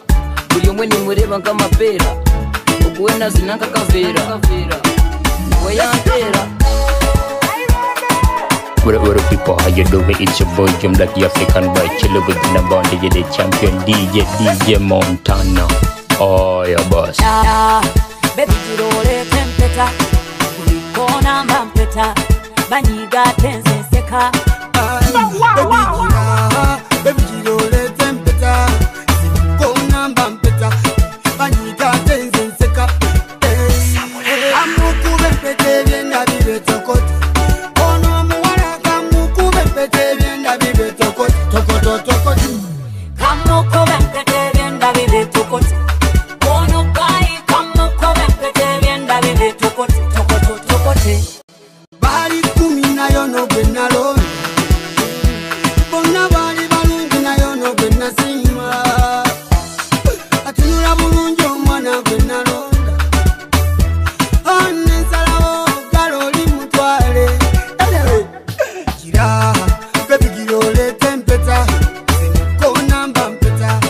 buri umwe nimureba nk'amapera uguwe nazina nk'akavera niwe yantera. What up people, how you doing? It's your boy Jim Black, the African boy, chillin' with the number one DJ, the champion DJ Montana. Oh, your boss. Baby, you don't let them better. Kona mampeta banyiga tense seka baby jirole tempeta kona mampeta banyiga tense seka amuku bempete byenda bibetokot ono muwala kamuku bempete byenda bibetokot tokot kamuku bempete byenda bibetokot ono kai kamuku bempete byenda bibetokot bali kumi nayo no benalo bona bali balungi nayo no benasima atunura bulungi omwana benalo onsalawo galoli mutwale gira bebi girole tempeta kona mpeta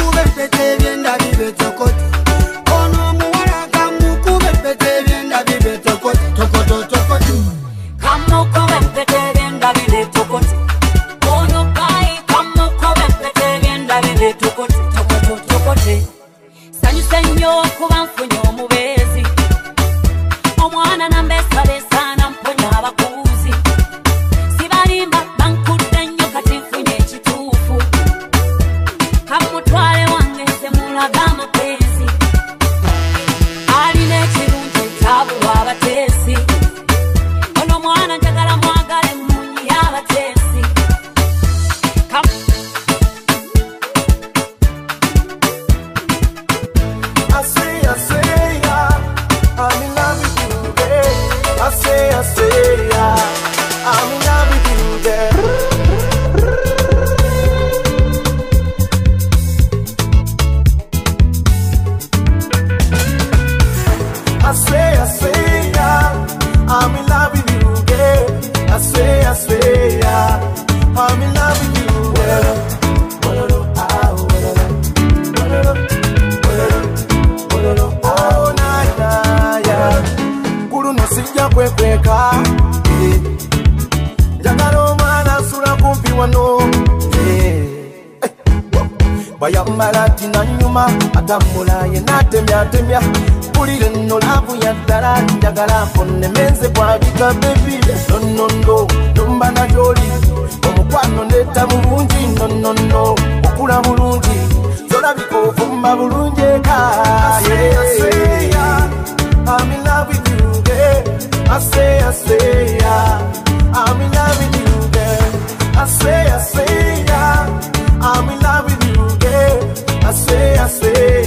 kamukube pete byenda bibe tokoti ono muwala kamukube pete byenda bibe tokoti tokoto tokoti kamukube pete byenda bibe tokoti ono kai kamukube pete byenda bibe tokoti tokoto tokoti sanyo kuba mfunyo omubezi omwana nambesa besana mponya abakuzi sibalimba bankudde nnyo kati nfunye ekituufu kamutwale wange semulaga amapenzi alina ekirungi tabulwa abateesi ono mwana njagala mwagale munyi y'abateesi I say, yeah, I'm in love with you, girl. I say, yeah, I'm in love with you, girl. I say, yeah, I'm in love with you, girl. I say, yeah, I'm in love with you, girl. Oh, naya, kulu no sijja kwekweka njagala omwana asula kumpi wano bayambala tina nyuma atambula ye natemyatemya mpulire nno laavu ya ddala njagala nfonne menze bwabika bebi nonnono nomba nagyoli omukwano ndeta bulungi nonnono okula bulungi zolabika ofumba bulungi eka I'm in love with you, girl. I say, yeah, I'm in love with you, girl. I say, yeah, I'm in love with you, girl. I say,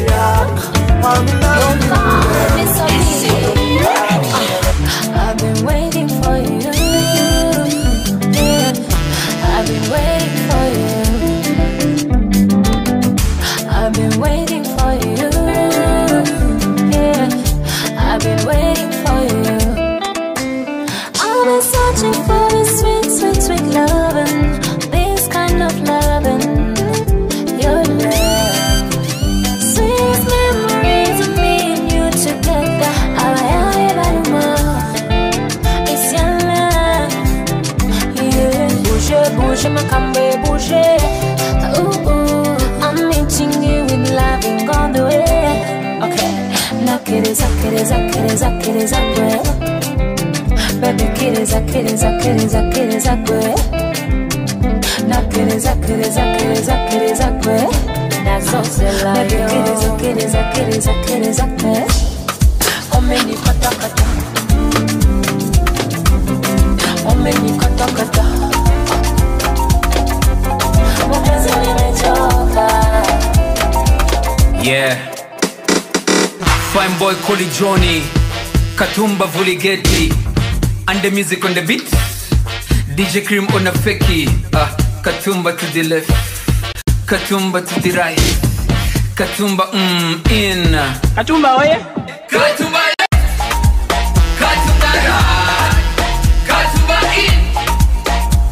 yeah, I'm in love with you, girl. I've been waiting for you. Yeah, I've been waiting for you. I've been waiting for you. Yeah, I've been waiting for you. I've been searching for this sweet, sweet, sweet loving, this kind of loving, your love. Sweet memories of me and you together. It's your love. Yeah, bouge, ma cambe, bouge. Ooh, I'm meeting you with loving on the way. Okay. Na kereza, kereza, kereza, kereza kwe baby kereza, kereza, kereza, kereza kwe na kereza, kereza, kereza, kereza kwe na zozela baby kereza, kereza, kereza, kereza kwe omeni kata kata omeni kata kata mpenzi nimechoka. Yeah, fine boy Koli Johnny, Katumba Vuligeti, and the music on the beat, DJ Cream on the feki. Katumba to the left, Katumba to the right, Katumba in. Katumba oye? Katumba left, Katumba right, Katumba in,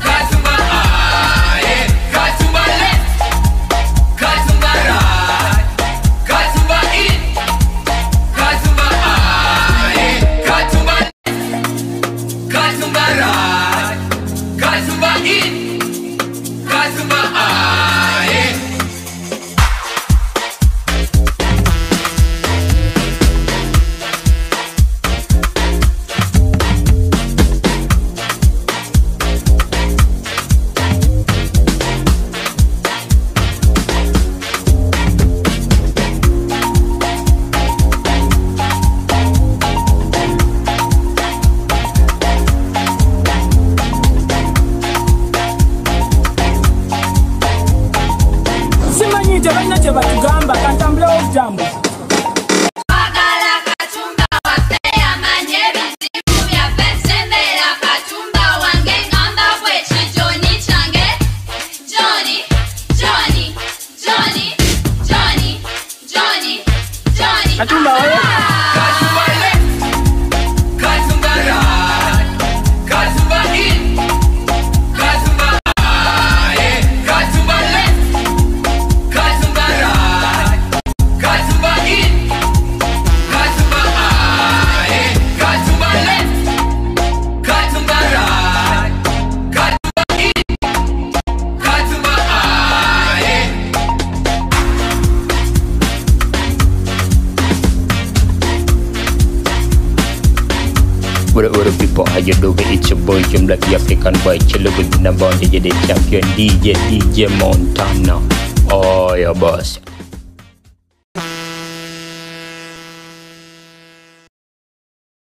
Katumba aye, Katumba left, Katumba right, Katumba in. Katumba aye, Katumba left, Katumba right, Katumba in, Katumba aye. Katumba What up people, how you doing? It's your boy Jim Black, the African boy. Chillin' with the number one DJ, the champion DJ Montana. Oh, your boss.